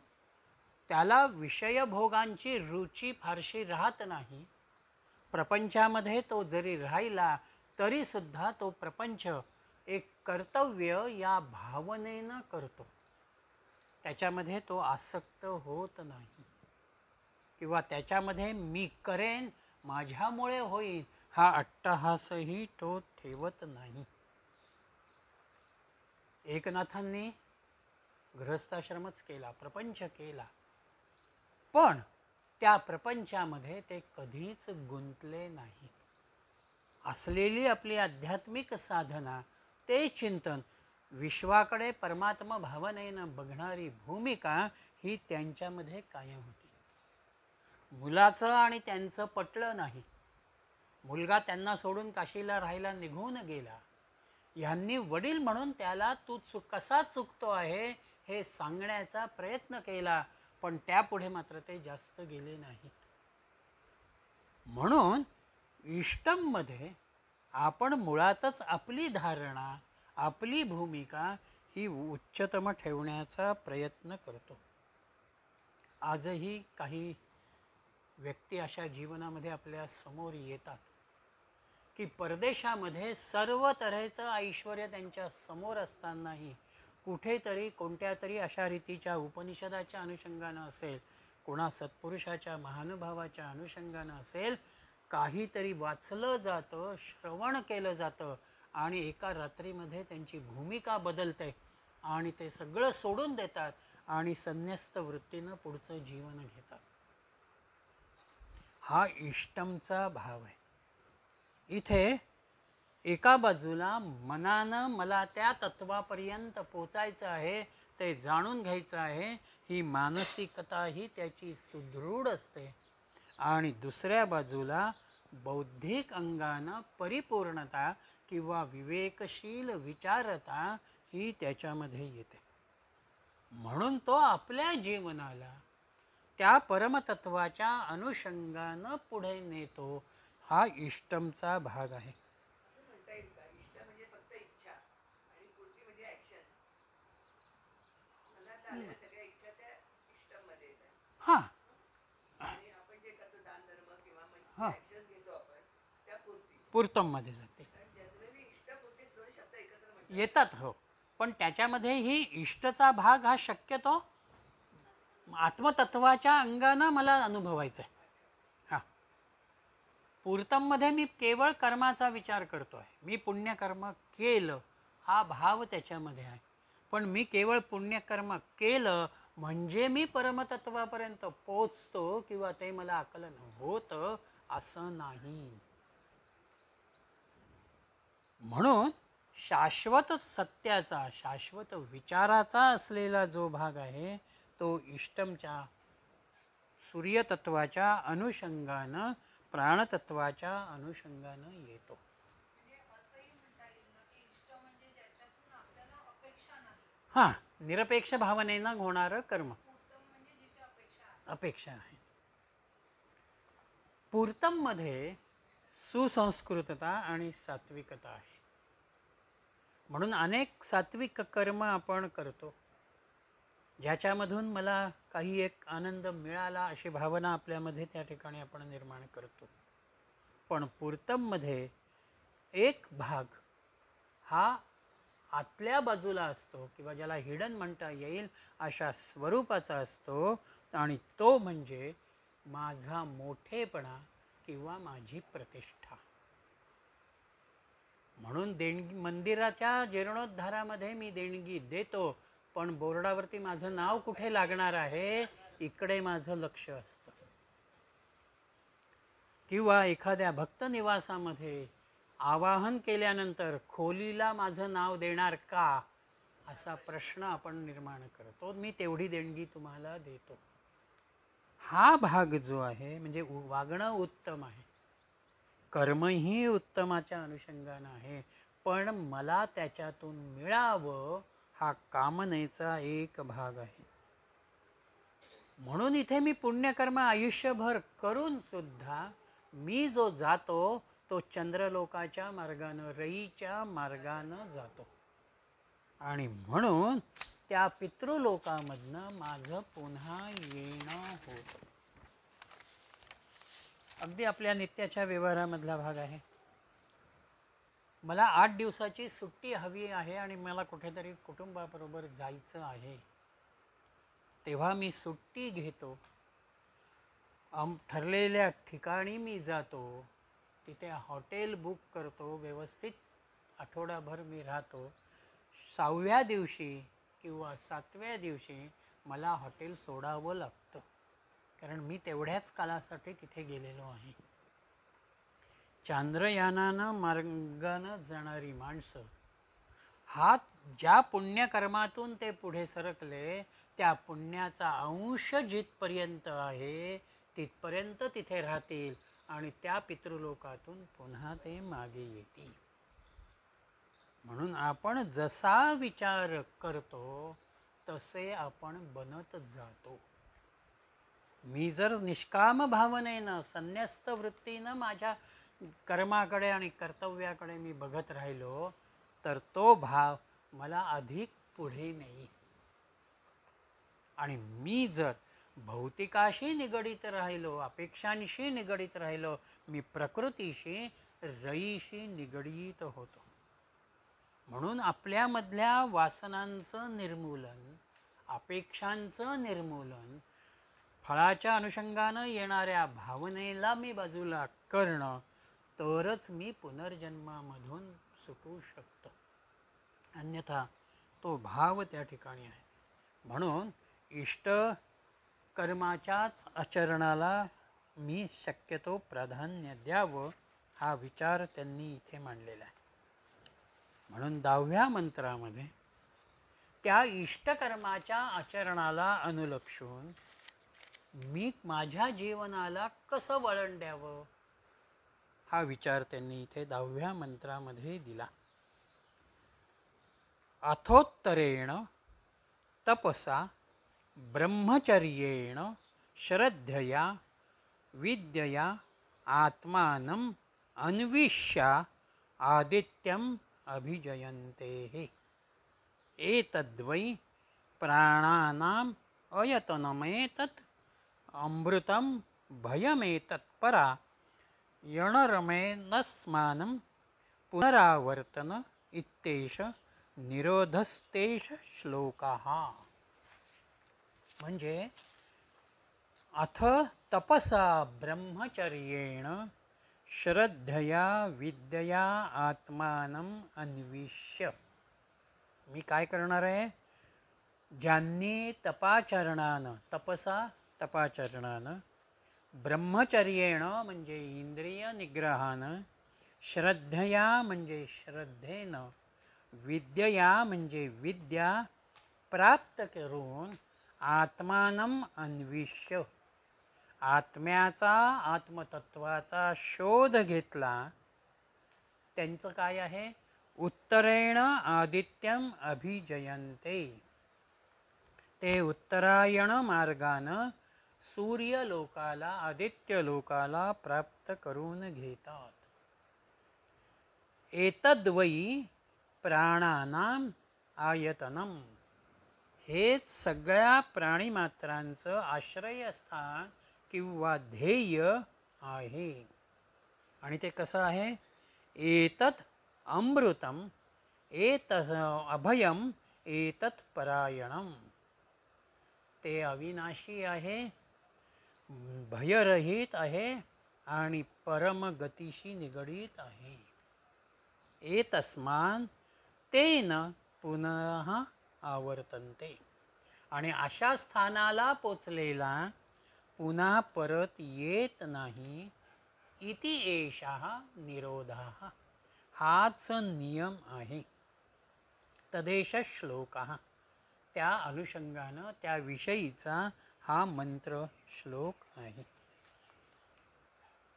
त्याला विषयभोगांची रुची फारशी राहत नाही. प्रपंचामध्ये तो जरी राहिला तरीसुद्धा तो प्रपंच एक कर्तव्य या भावनेनं करतो. त्याच्यामध्ये तो आसक्त होत नाही किंवा त्याच्यामध्ये मी करेन, माझ्यामुळे होईल, हा अट्टहासही तो ठेवत नाही. एकनाथांनी गृहस्थाश्रमच केला, प्रपंच केला, पण त्या प्रपंचामध्ये ते कधीच गुंतले नाही. असलेली आपली आध्यात्मिक साधना, ते चिंतन, विश्वाकडे परमात्मा भावनेनं बघणारी भूमिका ही त्यांच्यामध्ये कायम होती. मुलाचं आणि त्यांचं पटलं नाही. मुलगा त्यांना सोडून काशीला राहायला निघून गेला. यांनी वडील म्हणून त्याला तू कसा चुकतो आहे हे सांगण्याचा प्रयत्न केला, पण त्यापुढे मात्र ते जास्त गेले नाहीत. म्हणून इष्टममध्ये आपण मुळातच आपली धारणा, आपली भूमिका ही उच्चतम ठेवण्याचा प्रयत्न करतो. आजही काही व्यक्ती अशा जीवनामध्ये आपल्या समोर येतात की परदेशामध्ये सर्व तऱ्हेचं ऐश्वर्य त्यांच्या समोर असतानाही कुठेतरी कोणत्या तरी अशा रीतीच्या उपनिषदाच्या अनुषंगानं असेल, कोणा सत्पुरुषाच्या महानुभावाच्या अनुषंगानं असेल, काहीतरी वाचलं जातं, श्रवण केलं जातं आणि एका रात्रीमध्ये त्यांची भूमिका बदलते आणि ते सगळं सोडून देतात आणि संन्यस्त वृत्तीनं पुढचं जीवन घेतात. हा इष्टमचा भाव आहे. इथे एका बाजूला मनानं मला त्या तत्वापर्यंत पोचायचं आहे, ते जाणून घ्यायचं आहे, ही मानसिकता ही त्याची सुदृढ असते, आणि दुसऱ्या बाजूला बौद्धिक अंगानं परिपूर्णता किंवा विवेकशील विचारता ही त्याच्यामध्ये येते. म्हणून तो आपल्या जीवनाला त्या परमतत्वाच्या अनुषंगानं पुढे नेतो. हा इष्टमचा भाग आहे. असं म्हणता येईल का, इष्ट म्हणजे फक्त इच्छा आणि पूर्ती म्हणजे ऍक्शन? मनात आलेल्या सगळ्या इच्छा त्या इष्टमध्ये येतात. हां आणि आपण जे करतो दान धर्म किंवा ऍक्शन्स घेतो आपण त्या पूर्ती पूर्तममध्ये जाते, जनरली इष्ट पूर्तीच दोन शब्द एकत्र म्हणतात. येतात. हो, पण त्याच्यामध्ये ही इष्टचा भाग हा शक्यतो आत्मतत्वाच्या अंगानं मला अनुभवायचं आहे. हां, पूर्तममध्ये मी केवळ कर्माचा विचार करतो आहे. मी पुण्यकर्म केलं हा भाव त्याच्यामध्ये आहे. पण मी केवळ पुण्यकर्म केलं म्हणजे मी परमतत्वापर्यंत पोचतो किंवा ते मला आकलन होतं असं नाही. म्हणून शाश्वत सत्याचा, शाश्वत विचाराचा असलेला जो भाग आहे तो इष्टमच्या सूर्यतत्वाच्या अनुषंगानं, प्राणतत्वाच्या अनुषंगानं येतो. हां, निरपेक्ष भावनेनं होणारं कर्म अपेक्षा आहे. पूर्तममध्ये सुसंस्कृतता आणि सात्विकता आहे. म्हणून अनेक सात्विक कर्म आपण करतो ज्याच्यामधून मला काही एक आनंद मिळाला अशी भावना आपल्यामध्ये त्या ठिकाणी आपण निर्माण करतो. पण पूर्तममध्ये एक भाग हा आतल्या बाजूला असतो किंवा ज्याला हिडन म्हणता येईल अशा स्वरूपाचा असतो आणि तो म्हणजे माझा मोठेपणा किंवा माझी प्रतिष्ठा. म्हणून देणगी मंदिराच्या जीर्णोद्धारामध्ये मी देणगी देतो पण बोर्डावरती माझं नाव कुठे लागणार आहे इकडे माझं लक्ष असतं. किंवा एखाद्या भक्त निवासामध्ये आवाहन केल्यानंतर खोलीला माझं नाव देणार का असा प्रश्न आपण निर्माण करतो. मी तेवढी देणगी तुम्हाला देतो. हा भाग जो आहे म्हणजे वागणं उत्तम आहे, कर्मही उत्तमाच्या अनुषंगानं आहे, पण मला त्याच्यातून मिळावं हा कामनेचा एक भाग आहे. म्हणून इथे मी पुण्यकर्म आयुष्यभर करून सुद्धा मी जो जातो तो चंद्रलोकाच्या मार्गानं, रईच्या मार्गानं जातो आणि म्हणून त्या पितृलोकामधनं माझं पुन्हा येणं होतं. अगदी आपल्या नित्याच्या व्यवहारामधला भाग आहे. मला 8 दिवसाची सुट्टी हवी आहे आणि मला कुठेतरी कुटुंबाबरोबर जायचं आहे. तेव्हा मी सुट्टी घेतो, ठरलेल्या ठिकाणी मी जातो, तिथे हॉटेल बुक करतो, व्यवस्थित आठवडाभर मी राहतो. 6व्या दिवशी किंवा 7व्या दिवशी मला हॉटेल सोडावं लागतं कारण मी तेवढ्याच कालासाठी तिथे गेलेलो आहे. चांद्रयानानं मार्गानं जाणारी माणसं हा ज्या पुण्यकर्मातून ते पुढे सरकले त्या पुण्याचा अंश जिथपर्यंत आहे तिथपर्यंत तिथे राहतील आणि त्या पितृलोकातून पुन्हा ते मागे येतील. म्हणून आपण जसा विचार करतो तसे आपण बनत जातो. मी जर निष्काम भावनेनं, संन्यस्त वृत्तीनं माझ्या कर्माकडे आणि कर्तव्याकडे मी बघत राहिलो तर तो भाव मला अधिक पुढे नेईल. आणि मी जर भौतिकाशी निगडीत राहिलो, अपेक्षांशी निगडीत राहिलो, मी प्रकृतीशी, रईशी निगडीत होतो. म्हणून आपल्यामधल्या वासनांचं निर्मूलन, अपेक्षांचं निर्मूलन, फळाच्या अनुषंगानं येणाऱ्या भावनेला मी बाजूला करणं तरच मी पुनर्जन्मामधून सुटू शकतो. अन्यथा तो भाव त्या ठिकाणी आहे. म्हणून इष्ट कर्माच्याच आचरणाला मी शक्यतो प्राधान्य द्यावं हा विचार त्यांनी इथे मांडलेला आहे. म्हणून 10व्या मंत्रामध्ये त्या इष्टकर्माच्या आचरणाला अनुलक्षून मी माझ्या जीवनाला कसं वळण द्यावं हा विचार त्यांनी इथे 10व्या मंत्रामध्ये दिला. अथोत्तरेण तपसा ब्रह्मचर्येण श्रद्धया विद्यया आत्मानं अन्विष्य आदित्यम अभिजयन्ते. एतद्वै प्राणानाम् अयतनमेतत् अमृतं भयमेतत्परा यणरमेनस्मानं पुनरावर्तन इत्येष निरोधस्तेष श्लोकाः. म्हणजे अथ तपसा ब्रह्मचर्येण श्रद्धया विद्यया आत्मानम अन्विष्य. मी काय करणार आहे? ज्यांनी तपाचरणानं, तपसा तपाचरणानं, ब्रह्मचर्येण म्हणजे इंद्रिय निग्रहानं, श्रद्धया म्हणजे श्रद्धेनं, विद्यया म्हणजे विद्या प्राप्त करून आत्मानम अन्विष्य, आत्म्याचा आत्मतत्वाचा शोध घेतला. त्यांचं काय आहे? उत्तरेण आदित्यम अभिजयन्ते. ते उत्तरायण मार्गानं सूर्यलोकाला, आदित्यलोकाला प्राप्त करून घेतात. एतद्वै प्राणानाम आयतनम. हेच सगळ्या प्राणीमात्रांचं आश्रयस्थान किंवा ध्येय आहे. आणि ते कसं आहे? एतत् अमृतम एत अभयम एतत् परायणम. ते अविनाशी आहे, भयरहित आहे आणि परमगतीशी निगडीत आहे. एतस्मान तेन पुनः आवर्तन्ते. आणि अशा स्थानाला पोचलेला पुन्हा परत येत नाही. इति एषः निरोधः. हाच नियम आहे. तदेश श्लोकः. त्या अनुषंगानं त्याविषयीचा हा मंत्र श्लोक आहे.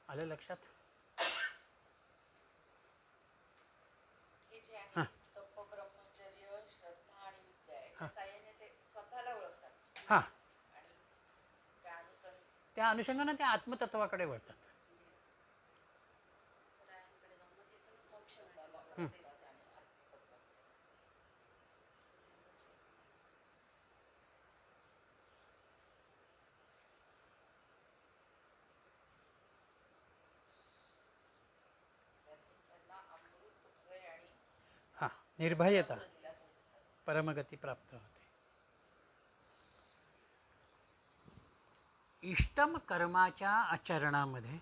आलं लक्षात? हे जे आहे तप, ब्रह्मचर्य, श्रद्धा आणि विद्या याच्या साहाय्याने ते स्वतःला ओळखतात हां, आणि त्या अनुषंगानं त्या आत्मतत्वाकडे वळतात. रायांकडे जाऊन मग तिथून मोक्ष मिळाला. त्यांना अमृत भय आणि हां, निर्भयता, परमगती प्राप्त होते. इष्टम कर्माच्या आचरणामध्ये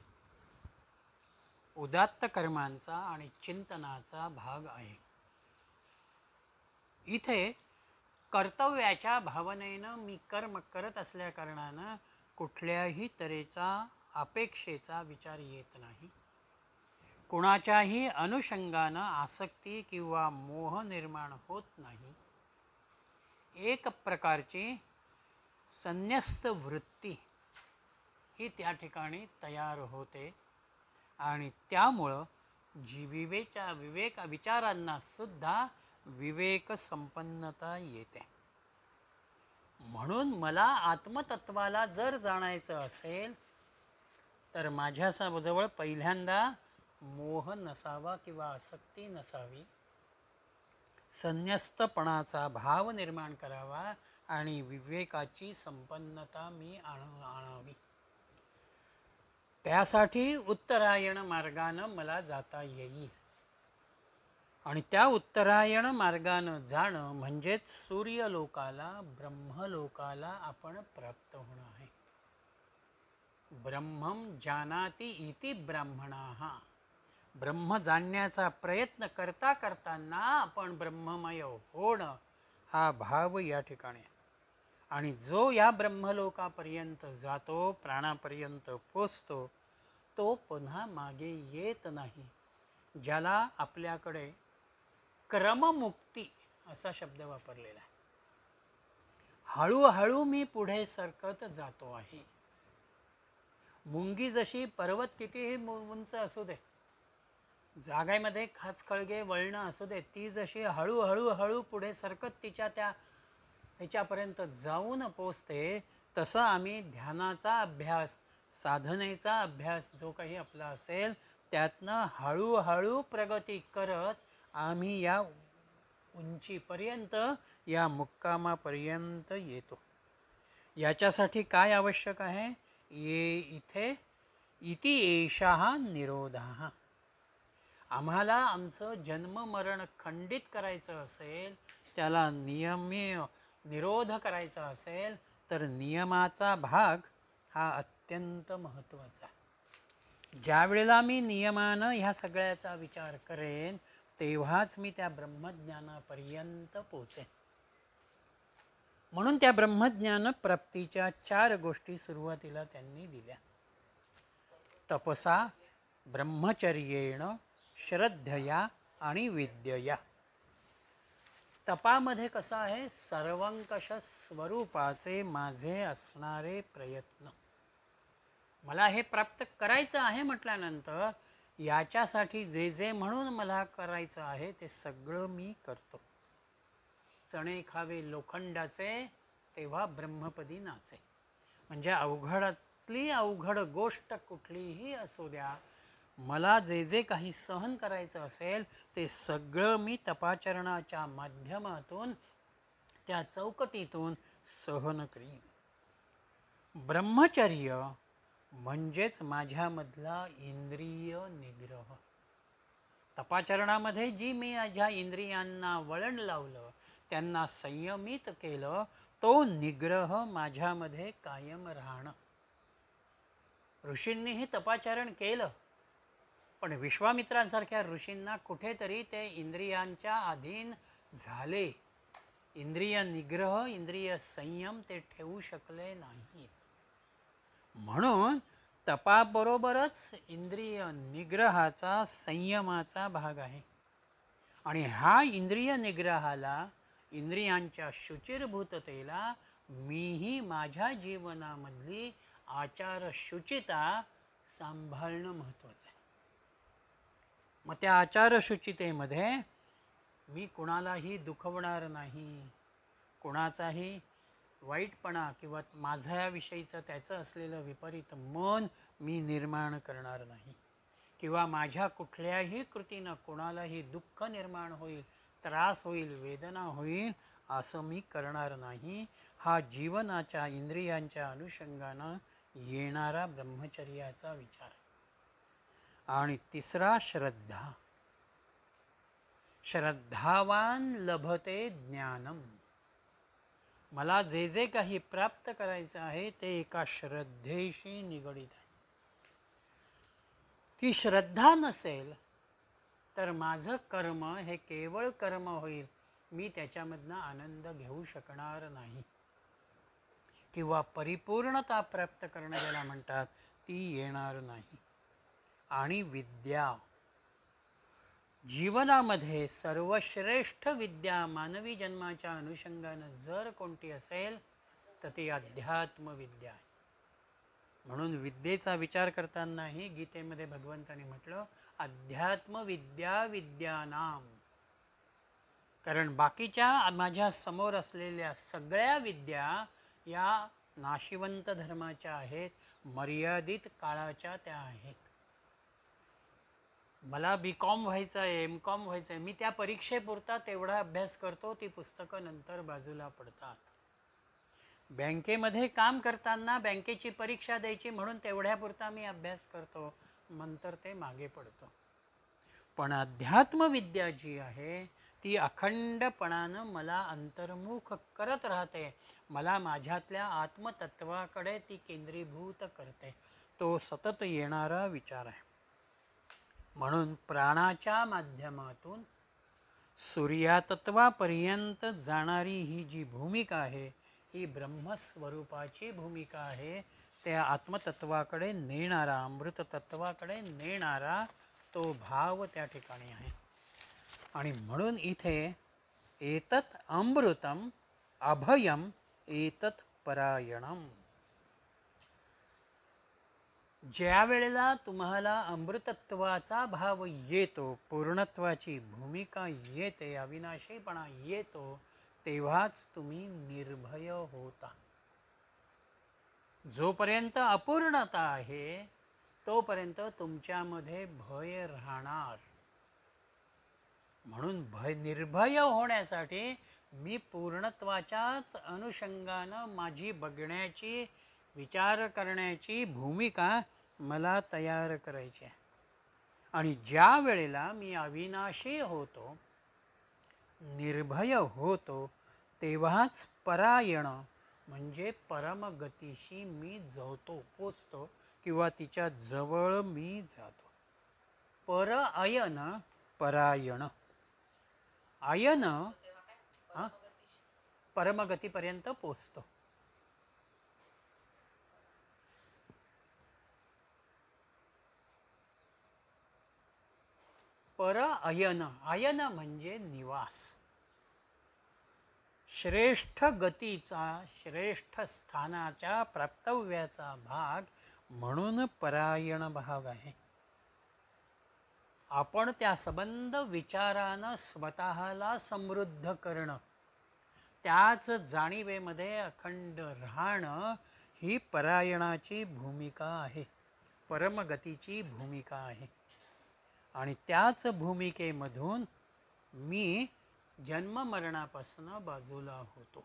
उदात्त कर्मांचा आणि चिंतनाचा भाग आहे. इथे कर्तव्याच्या भावनेनं मी कर्म करत असल्याकारणानं कुठल्याही तऱ्हेचा अपेक्षेचा विचार येत नाही. कुणाच्याही अनुषंगानं आसक्ती किंवा मोह निर्माण होत नाही. एक प्रकारची संन्यस्त वृत्ती ही त्या ठिकाणी तयार होते आणि त्यामुळं विवेक विचारांना सुद्धा विवेक संपन्नता येते. म्हणून मला आत्मतत्वाला जर जाणायचं असेल तर माझ्याजवळ पहिल्यांदा मोह नसावा किंवा आसक्ती नसावी. संन्यस्तपणाचा भाव निर्माण करावा आणि विवेकाची संपन्नता मी आणावी. त्यासाठी उत्तरायण मार्गानं मला जाता येईल. आणि त्या उत्तरायण मार्गानं जाणं म्हणजेच सूर्यलोकाला, ब्रह्मलोकाला आपण प्राप्त होणं आहे. ब्रह्मम जानाति इति ब्राह्मणाः. ब्रह्म जाणण्याचा प्रयत्न करता करताना आपण ब्रह्ममय होणं हा भाव या ठिकाणी आहे. आणि जो या ब्रह्मलोकापर्यंत जातो, प्राणापर्यंत पोचतो, तो पुन्हा मागे येत नाही. ज्याला आपल्याकडे क्रममुक्ती असा शब्द वापरलेला आहे. हळूहळू मी पुढे सरकत जातो आहे. मुंगी जशी पर्वत कितीही उंच असू दे, जागेमध्ये खाचखळगे वळणं असू दे, ती जशी हळूहळू पुढे सरकत तिच्या त्या ह्याच्यापर्यंत जाऊन पोचते, तसं आम्ही ध्यानाचा अभ्यास, साधनेचा अभ्यास जो काही आपला असेल त्यातनं हळूहळू प्रगती करत आम्ही या उंचीपर्यंत, या मुक्कामापर्यंत येतो. याच्यासाठी काय आवश्यक आहे? इथे इति एषः निरोधः. आम्हाला आमचं जन्ममरण खंडित करायचं असेल, त्याला निरोध करायचा असेल तर नियमाचा भाग हा अत्यंत महत्त्वाचा. ज्या वेळेला मी नियमानं ह्या सगळ्याचा विचार करेन तेव्हाच मी त्या ब्रह्मज्ञानापर्यंत पोचेन. म्हणून त्या ब्रह्मज्ञान प्राप्तीच्या 4 गोष्टी सुरुवातीला त्यांनी दिल्या. तपसा, ब्रह्मचर्येण, श्रद्धया आणि विद्यया. तपामध्ये कसं आहे, सर्वंकष स्वरूपाचे माझे असणारे प्रयत्न. मला हे प्राप्त करायचं आहे म्हटल्यानंतर याच्यासाठी जे जे म्हणून मला करायचं आहे ते सगळं मी करतो. चणे खावे लोखंडाचे तेव्हा ब्रह्मपदी नाचे. म्हणजे अवघडातली अवघड गोष्ट कुठलीही असू द्या, मला जे जे काही सहन करायचं असेल ते सगळं मी तपाचरणाच्या माध्यमातून त्या चौकटीतून सहन करीन. ब्रह्मचर्य म्हणजेच माझ्यामधला इंद्रिय निग्रह. तपाचरणामध्ये जी मी माझ्या इंद्रियांना वळण लावलं, त्यांना संयमित केलं, तो निग्रह माझ्यामध्ये कायम राहणं. ऋषींनीही तपाचरण केलं, पण विश्वामित्रांसारख्या ऋषींना कुठेतरी ते इंद्रियांच्या अधीन झाले. इंद्रिय निग्रह, इंद्रिय संयम ते ठेवू शकले नाहीत. म्हणून तपाबरोबरच इंद्रिय निग्रहाचा, संयमाचा भाग आहे. आणि हा इंद्रिय निग्रहाला, इंद्रियांच्या शुचिर्भूततेला मीही माझ्या जीवनामधली आचारशुचिता सांभाळणं महत्त्वाचं आहे. मग त्या आचारशुचितेमध्ये मी कुणालाही दुखवणार नाही, कुणाचाही वाईटपणा किंवा माझ्याविषयीचं त्याचं असलेलं विपरीत मन मी निर्माण करणार नाही, किंवा माझ्या कुठल्याही कृतीनं कोणालाही दुःख निर्माण होईल, त्रास होईल, वेदना होईल असं मी करणार नाही. हा जीवनाच्या इंद्रियांच्या अनुषंगानं येणारा ब्रह्मचर्याचा विचार. आणि तिसरा श्रद्धा. श्रद्धावान लभते ज्ञानम. मला जे जे काही प्राप्त करायचं आहे ते एका श्रद्धेशी निगडीत आहे. ती श्रद्धा नसेल तर माझं कर्म हे केवळ कर्म होईल, मी त्याच्यामधनं आनंद घेऊ शकणार नाही, किंवा परिपूर्णता प्राप्त करणं ज्याला म्हणतात ती येणार नाही. आणि विद्या. जीवनामध्ये सर्वश्रेष्ठ विद्या मानवी जन्माच्या अनुषंगानं जर कोणती असेल तर ती अध्यात्मविद्या आहे. म्हणून विद्येचा विचार करतानाही गीतेमध्ये भगवंतांनी म्हटलं अध्यात्मविद्या विद्यानाम. कारण बाकीच्या माझ्या समोर असलेल्या सगळ्या विद्या या नाशिवंत धर्माच्या आहेत, मर्यादित काळाच्या त्या आहेत. मला BCom व्हायचं आहे, MCom व्हायचं आहे, मी त्या परीक्षेपुरता तेवढा अभ्यास करतो, ती पुस्तकं नंतर बाजूला पडतात. बँकेमध्ये काम करताना बँकेची परीक्षा द्यायची म्हणून तेवढ्यापुरता मी अभ्यास करतो, नंतर ते मागे पडतं. पण अध्यात्मविद्या जी आहे ती अखंडपणानं मला अंतर्मुख करत राहते, मला माझ्यातल्या आत्मतत्वाकडे ती केंद्रीभूत करते. तो सतत येणारा विचार आहे. म्हणून प्राणाच्या माध्यमातून सूर्यातत्वापर्यंत जाणारी ही जी भूमिका आहे ही ब्रह्मस्वरूपाची भूमिका आहे. त्या आत्मतत्वाकडे नेणारा, अमृततत्वाकडे नेणारा तो भाव त्या ठिकाणी आहे. आणि म्हणून इथे एतत् अमृतम अभयम एतत् परायणम. ज्या वेळेला तुम्हाला अमृतत्वाचा भाव येतो, पूर्णत्वाची भूमिका येते, अविनाशीपणा येतो, तेव्हाच तुम्ही निर्भय होता. जोपर्यंत अपूर्णता आहे तोपर्यंत तुमच्यामध्ये भय राहणार. म्हणून निर्भय होण्यासाठी मी पूर्णत्वाच्याच अनुषंगानं माझी बघण्याची, विचार करण्याची भूमिका मला तयार करायची आहे. आणि ज्या वेळेला मी अविनाशी होतो, निर्भय होतो, तेव्हाच परायण म्हणजे परमगतीशी मी जवतो, पोचतो किंवा तिच्या जवळ मी जातो. पर अयन परायण. अयन तेव्हा काय हा परमगतीशी परमगतीपर्यंत पोचतो. पर अयन, अयन म्हणजे निवास. श्रेष्ठ गतीचा, श्रेष्ठ स्थानाच्या प्राप्तव्याचा भाग म्हणून परायण भाग आहे. आपण त्या संबंध विचारानं स्वतःला समृद्ध करणं, त्याच जाणीवेमध्ये अखंड राहणं ही परायणाची भूमिका आहे, परमगतीची भूमिका आहे. आणि त्याच भूमिकेमधून मी जन्ममरणापासून बाजूला होतो.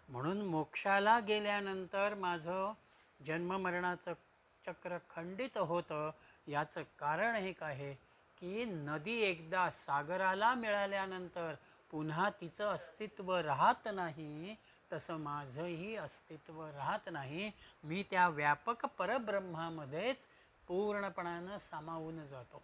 म्हणून मोक्षाला गेल्यानंतर माझं जन्ममरणाचं चक्र खंडित होतं. याचं कारण हे आहे की नदी एकदा सागराला मिळाल्यानंतर पुन्हा तिचं अस्तित्व राहत नाही, तसं माझंही अस्तित्व राहत नाही. मी त्या व्यापक परब्रह्मामध्येच पूर्णपणानं सामावून जातो.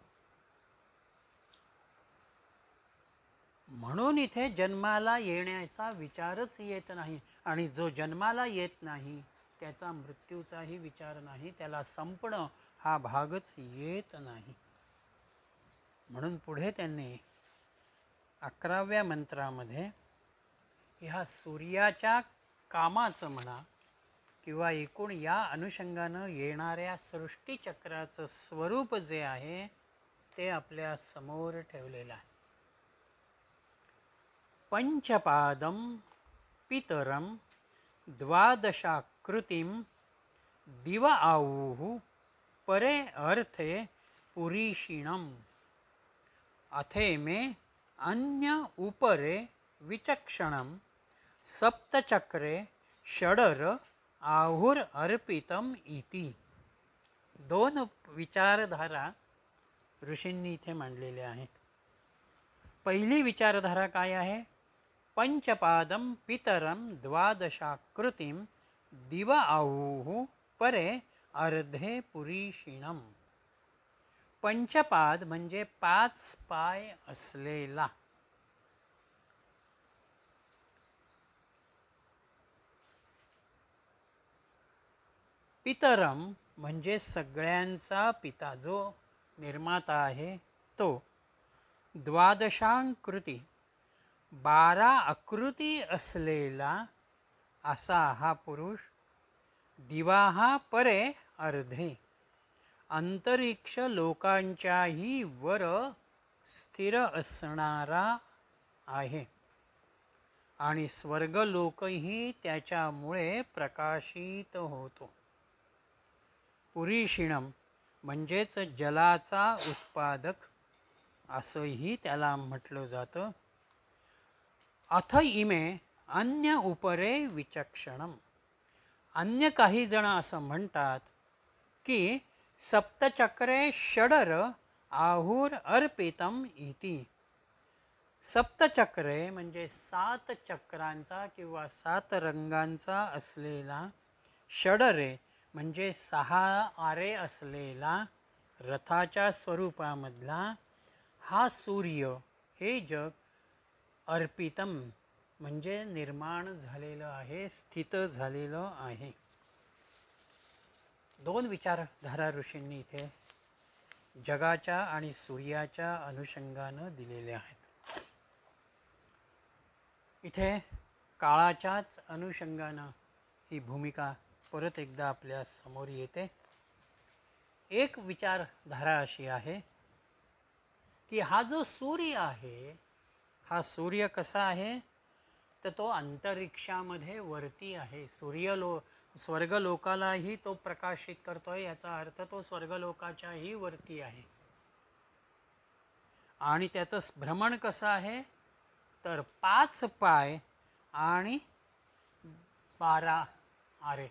म्हणून इथे जन्माला येण्याचा विचारच येत नाही. आणि जो जन्माला येत नाही त्याचा मृत्यूचाही विचार नाही, त्याला संपणं हा भागच येत नाही. म्हणून पुढे त्यांनी 11व्या मंत्रामध्ये ह्या सूर्याच्या कामाचं म्हणा किंवा एकूण या अनुषंगानं येणाऱ्या सृष्टीचक्राचं स्वरूप जे आहे ते आपल्या समोर ठेवलेलं आहे. पंचपादं पितरं द्वादशाकृतिं दिव आऊः परे अर्थे पुरीषिणम् अथे मे अन्य उपरे विचक्षणं सप्तचक्रे षडर आहुर अर्पितम इति. दोन विचारधारा ऋषींनी इथे मांडलेल्या आहेत. पहिली विचारधारा काय आहे? पंचपादं पितरं द्वादशाकृतिं दिव आऊः परे अर्धे पुरीषिणम्. पंचपाद म्हणजे 5 पाय असलेला. पितरम म्हणजे सगळ्यांचा पिता, जो निर्माता आहे तो. द्वादशांकृती 12 आकृती असलेला असा हा पुरुष. दिवा परे अर्धे, अंतरिक्ष लोकांच्याही वर स्थिर असणारा आहे. आणि स्वर्गलोकही त्याच्यामुळे प्रकाशित होतो. पुरीषिणम म्हणजेच जलाचा उत्पादक असंही त्याला म्हटलं जातं. अथ इमे अन्य उपरे विचक्षणम. अन्य काही जण असं म्हणतात की सप्तचक्रे षडर आहुर अर्पितम इति. सप्तचक्रे म्हणजे 7 चक्रांचा किंवा 7 रंगांचा असलेला, षडरे म्हणजे 6 आरे असलेला रथाच्या स्वरूपामधला हा सूर्य, हे जग अर्पितम म्हणजे निर्माण झालेलं आहे, स्थित झालेलं आहे. 2 विचारधारा ऋषींनी इथे जगाच्या आणि सूर्याच्या अनुषंगानं दिलेल्या आहेत. इथे काळाच्याच अनुषंगानं ही भूमिका परत एकदा आपल्या समोर येते. एक विचारधारा अशी आहे की हा जो सूर्य आहे, हा सूर्य कसा आहे तर तो अंतरिक्षामध्ये वरती आहे. स्वर्गलोकालाही तो प्रकाशित करतोय, याचा अर्थ तो स्वर्गलोकाच्याही वरती आहे. आणि त्याचं भ्रमण कसं आहे तर 5 पाय आणि 12 आरे,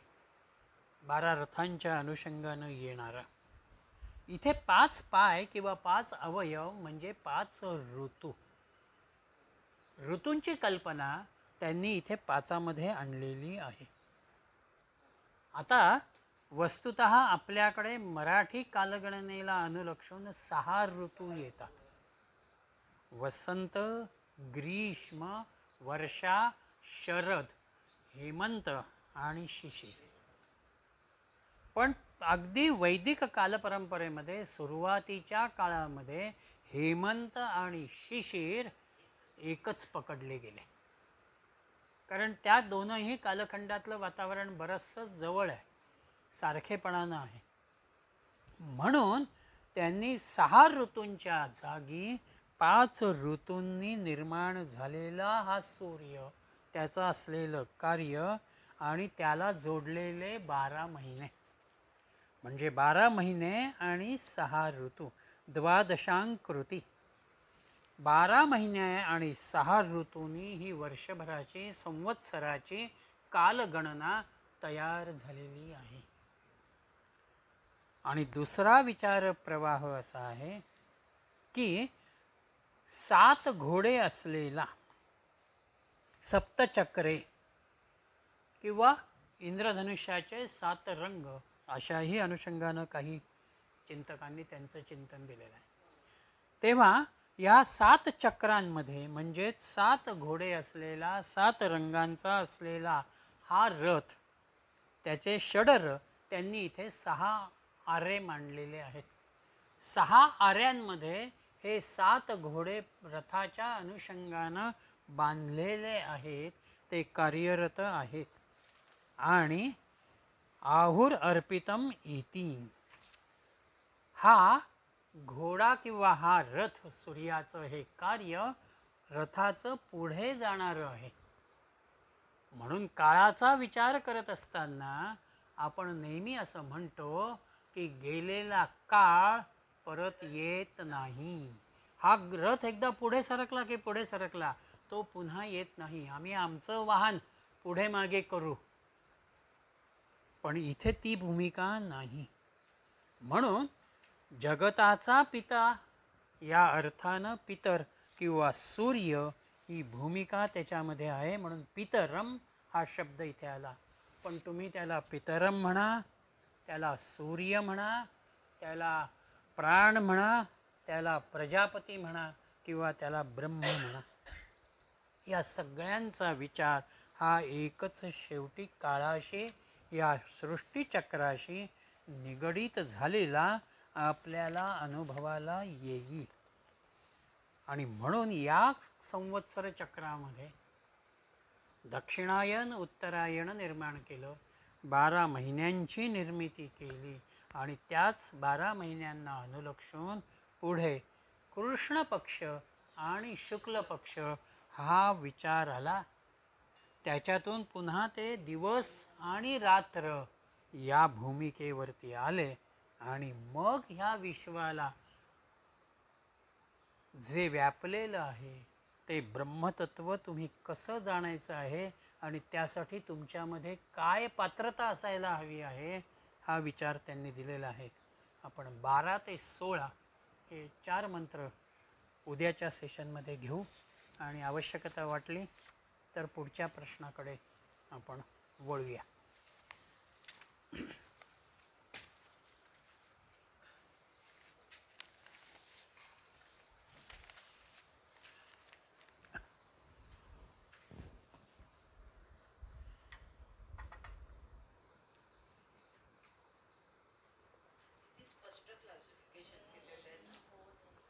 12 रथांच्या अनुषंगानं येणारा. इथे 5 पाय किंवा 5 अवयव म्हणजे 5 ऋतू. ऋतूंची कल्पना त्यांनी इथे पाचामध्ये आणलेली आहे. आता वस्तुत आपल्याकडे मराठी कालगणनेला अनुलक्षून 6 ऋतू येतात. वसंत, ग्रीष्म, वर्षा, शरद, हेमंत आणि शिशिर. पण अगदी वैदिक कालपरंपरेमध्ये सुरुवातीच्या काळामध्ये हेमंत आणि शिशिर एकच पकडले गेले, कारण त्या दोनही कालखंडातलं वातावरण बरंचसं जवळ आहे, सारखेपणानं आहे. म्हणून त्यांनी 6 ऋतूंच्या जागी 5 ऋतूंनी निर्माण झालेला हा सूर्य, त्याचं असलेलं कार्य आणि त्याला जोडलेले 12 महिने, म्हणजे 12 महिने आणि 6 ऋतू, द्वादशांकृती. 12 महिने आणि 6 ऋतूंनी ही वर्षभराची संवत्सराची कालगणना तयार झालेली आहे. आणि दुसरा विचार प्रवाह असा आहे की 7 घोडे असलेला सप्तचक्रे किंवा इंद्रधनुष्याचे 7 रंग, अशाही अनुषंगानं काही चिंतकांनी त्यांचं चिंतन दिलेलं आहे. तेव्हा या 7 चक्रांमध्ये म्हणजेच 7 घोडे असलेला 7 रंगांचा असलेला हा रथ, त्याचे षडर त्यांनी इथे 6 आरे मांडलेले आहेत. 6 आऱ्यांमध्ये हे 7 घोडे रथाच्या अनुषंगानं बांधलेले आहेत, ते कार्यरत आहेत. आणि आहुर अर्पितम इति, हा घोडा किंवा हा रथ, सूर्याचं हे कार्य रथाचं पुढे जाणारं आहे. म्हणून काळाचा विचार करत असताना आपण नेहमी असं म्हणतो की गेलेला काळ परत येत नाही. हा रथ एकदा पुढे सरकला की पुढे सरकला, तो पुन्हा येत नाही. आम्ही आमचं वाहन पुढे मागे करू, पण इथे ती भूमिका नाही. म्हणून जगताचा पिता या अर्थानं पितर किंवा सूर्य ही भूमिका त्याच्यामध्ये आहे. म्हणून पितरम हा शब्द इथे आला. पण तुम्ही त्याला पितरम म्हणा, त्याला सूर्य म्हणा, त्याला प्राण म्हणा, त्याला प्रजापती म्हणा किंवा त्याला ब्रह्म म्हणा, या सगळ्यांचा विचार हा एकच शेवटी काळाशी, या सृष्टीचक्राशी निगडीत झालेला आपल्याला अनुभवाला येईल. आणि म्हणून या संवत्सर चक्रामध्ये दक्षिणायन उत्तरायण निर्माण केलं, 12 महिन्यांची निर्मिती केली आणि त्याच 12 महिन्यांना अनुलक्षून पुढे कृष्ण पक्ष आणि शुक्ल पक्ष हा विचार आला. त्याच्यातून पुन्हा ते दिवस आणि रात्र या भूमिकेवरती आले आणि मग ह्या विश्वाला जे व्यापलेलं आहे ते ब्रह्मतत्व तुम्ही कसं जाणायचं आहे आणि त्यासाठी तुमच्यामध्ये काय पात्रता असायला हवी आहे, हा विचार त्यांनी दिलेला आहे. आपण 12 ते 16 हे 4 मंत्र उद्याच्या सेशनमध्ये घेऊ आणि आवश्यकता वाटली तर पुढच्या प्रश्नाकडे आपण वळूया. स्पष्ट क्लासिफिकेशन केलेलं आहे ना,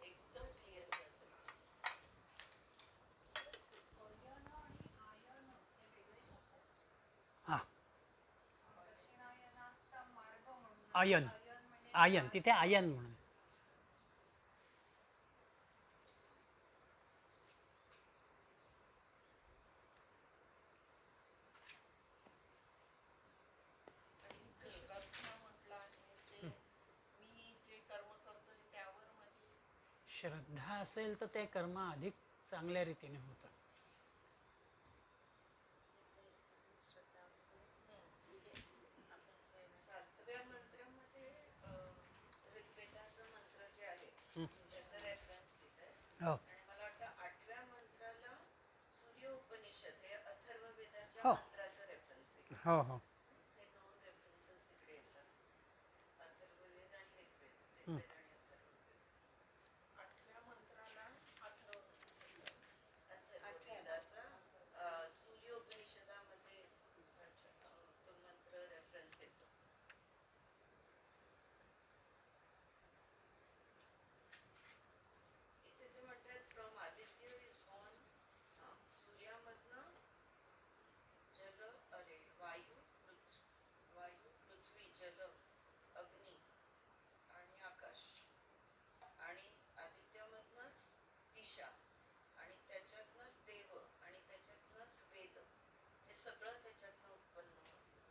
एकदम क्लिअर क्लासिफिकेशन. हां, आयन, आयन तिथे आयन म्हणून. श्रद्धा असेल तर ते कर्म अधिक चांगल्या रीतीने होतं. सातव्या मंत्रामध्ये ऋग्वेदाचं मंत्र जे आहे त्याचा रेफरन्स दिलाय. हो, आणि मला वाटतं 8व्या मंत्राला सूर्य उपनिषद हे हो मंत्राचा रेफरन्स दिला. हो हो हे दोन रेफरन्सेस तिकडे येतात, अथर्ववेद आणि ऋग्वेद, ऋग्वेद आणि अथर्ववेद. अथर्ववेदाचा सूर्योपनिषदामध्ये तो मंत्र रेफरन्स येतो. इथे ते म्हणतात फ्रॉम आदित्य इज बॉर्न, सूर्यामधनं जल, अरे वायू, पृथ्वी, जल, अग्नी आणि आकाश, आणि आदित्यामधनंच दिशा, आणि त्याच्यातनंच देव, आणि त्याच्यातनंच वेद, हे सगळं त्याच्यातनं उत्पन्न होतं.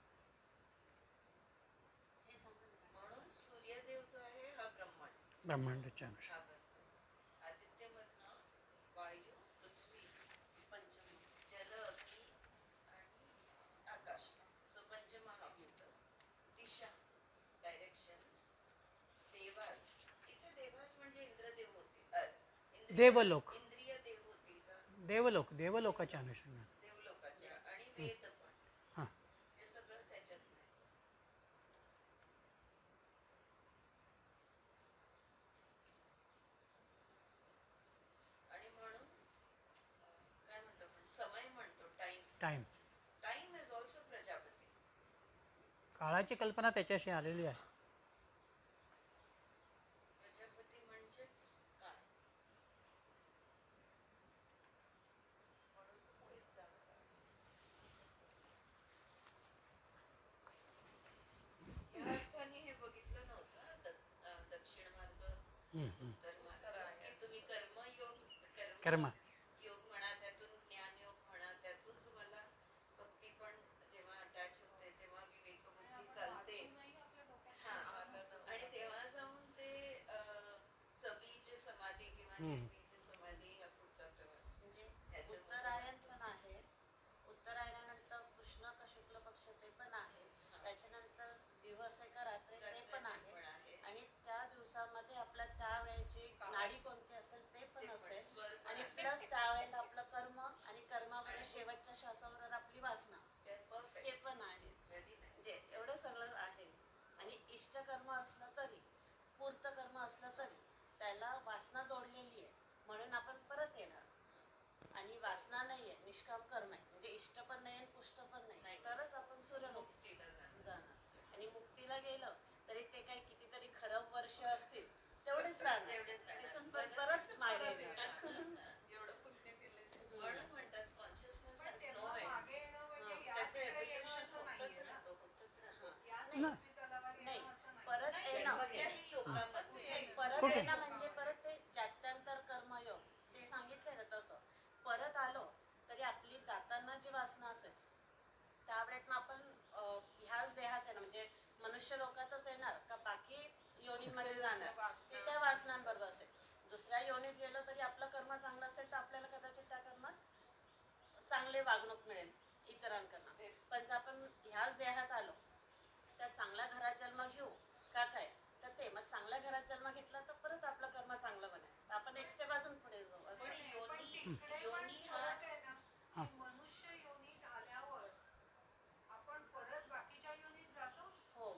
हे सांगा ना. म्हणून सूर्यदेव जो आहे हा ब्रह्मांड ब्रह्मांडाच्या अनुषंगाने हा बनतो. आदित्यमधनं वायू, पृथ्वी, पंचमी. जल, अग्नी आणि आकाश, सो पंचमहाभूत. दिशा, डायरेक्शन्स, देवास. इथे देवास म्हणजे इंद्रदेव होते, देवलोक. इंद्रिय देव होतील का, देवलोकाच्या अनुषंगाने देवलोकाच्या, आणि वेद पण, हां हे सगळं त्याच्यात नाही. आणि म्हणून काय म्हणतो आपण, समय म्हणतो, time. Time time is also Prajapati. काळाची कल्पना त्याच्याशी आलेली आहे. प्रजापती म्हणजेच काळ. या अर्थाने हे बघितलं नव्हतं दक्षिण मार्ग, उत्तर मार्ग, की तुम्ही कर्म योग म्हणा, त्यातून ज्ञानयोग म्हणा, त्यातून तुम्हाला भक्ती पण जेव्हा अटॅच होते तेव्हा विवेक बुद्धी चालते. हा, आणि तेव्हा जाऊन ते सबीचे समाधी किंवा निर्बीज समाधी हा पुढचा प्रवास. म्हणजे ह्याच्यामध्ये उत्तरायण पण आहे, उत्तरायणानंतर कृष्ण का शुक्ल पक्ष ते पण आहे, त्याच्यानंतर दिवस आहे का रात्री ते पण आहे, पण आहे. आणि त्या दिवसामध्ये आपल्या त्यावेळेची नाडी कोणती असेल ते पण असेल, स्वर पण आणि आहे. प्लस त्यावेळेला आपलं कर्म, आणि कर्मावर शेवटच्या श्वासावर आपली वासना They're perfect. हे पण आहे. Very nice. म्हणजे एवढं सगळं आहे. आणि इष्टकर्म असलं तरी, पूर्त कर्म असलं तरी त्याला वासना जोडलेली आहे, म्हणून आपण परत येणार. आणि वासना नाहीये, निष्काम कर्म आहे, म्हणजे इष्ट पण नाही आणि पुष्ट पण नाही, तरच आपण सूर्यमुक्तीला जाणार. आणि मुक्तीला गेलं तरी ते काही कितीतरी खरब वर्ष असतील तेवढेच राहणार, तिथून परत मागे येणार. म्हणून म्हणतात कॉन्शियसनेस हॅज नो एंड. त्याचं एव्होल्युशन होतच राहतो. नाही, परत येणं, कुठल्याही लोकांमध्ये परत कुठे? येणं म्हणजे परत ते जात्यांतर कर्मयोग ते सांगितलंय ना, तसं परत आलो तरी आपली जाताना जी वासना असेल त्यावेळेत मग आपण ह्याच देहात आहे ना, म्हणजे मनुष्य लोकातच येणार का बाकी योनीमध्ये जाणार, ते त्या वासनांबरोबर असेल. दुसऱ्या योनीत गेलो तरी आपलं कर्म चांगलं असेल तर आपल्याला कदाचित त्या कर्मात चांगले वागणूक मिळेल इतरांकडनं. पण जर आपण ह्याच देहात आलो तर चांगल्या घरात जन्म घेऊ का काय, तर ते मग चांगल्या घरात जन्म घेतला तर परत आपलं कर्म चांगलं बनेल, तर आपण एक स्टेप अजून पुढे जाऊ असं. पण योनी हा मनुष्य योनीत आल्यावर आपण परत बाकीच्या योनीत जातो. हो,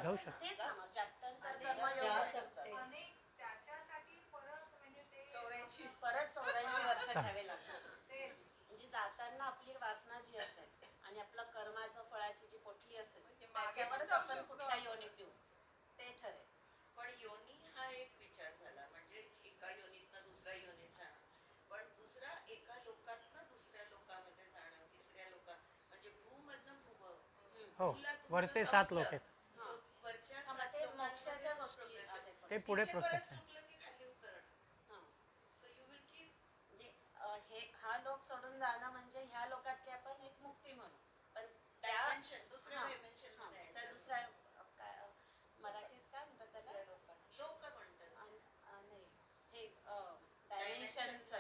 जाऊ शकतो. तेच ना, मग जात्यांतर आणि कर्मयोग जास्त आहे. अनेक त्याच्यासाठी परत म्हणजे ते 84 परत 84 वर्ष घ्यावे लागतात. तेच म्हणजे जाताना आपली वासना जी असेल आणि आपलं कर्माचं फळाची जी पोटली असेल म्हणजे मागे त्याच्यावरच पण जाऊ आपण शकतो. कुठल्या योनीत येऊ ते ठरेल. पण योनी हा एक विचार झाला, म्हणजे एका योनीतनं दुसऱ्या योनीत जाणं, पण दुसरा एका लोकातनं दुसऱ्या लोकामध्ये जाणं, तिसऱ्या लोकात, म्हणजे भूमधनं भूव. हो भूला तुमचं वरचे 7 संपलं. लोक आहेत. So, वरच्या हा, मग 7 ते लोकांमध्ये मोक्षाच्या तो गोष्टी progress आहे. आहेत. ते पुढे तिथे प्रोसेस परत आहे. चुकलं की खाली उतरणं. हां. So you will keep. म्हणजे हा लोक सोडून जाणं म्हणजे ह्या लोकातली आपण एक मुक्ती म्हणू, पण त्या Dimension, दुसऱ्या हां, dimension हां, मध्ये त्या enter. दुसऱ्या काय मराठीत काय म्हणतात त्याला, दुसऱ्या लोक म्हणतात. नाही हे डायमेन्शनचा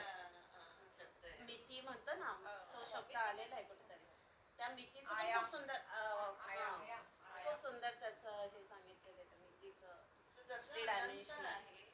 शब्द आहे. मिती म्हणतो ना, तो शब्द आलेला आहे कुठेतरी. त्या मितीचं पण आयाम. खूप सुंदर आयाम. खूप सुंदर त्याचं हे सांगितलेलं आहे, त्या मितीचं. So जसं ते अनंत dimension. आहे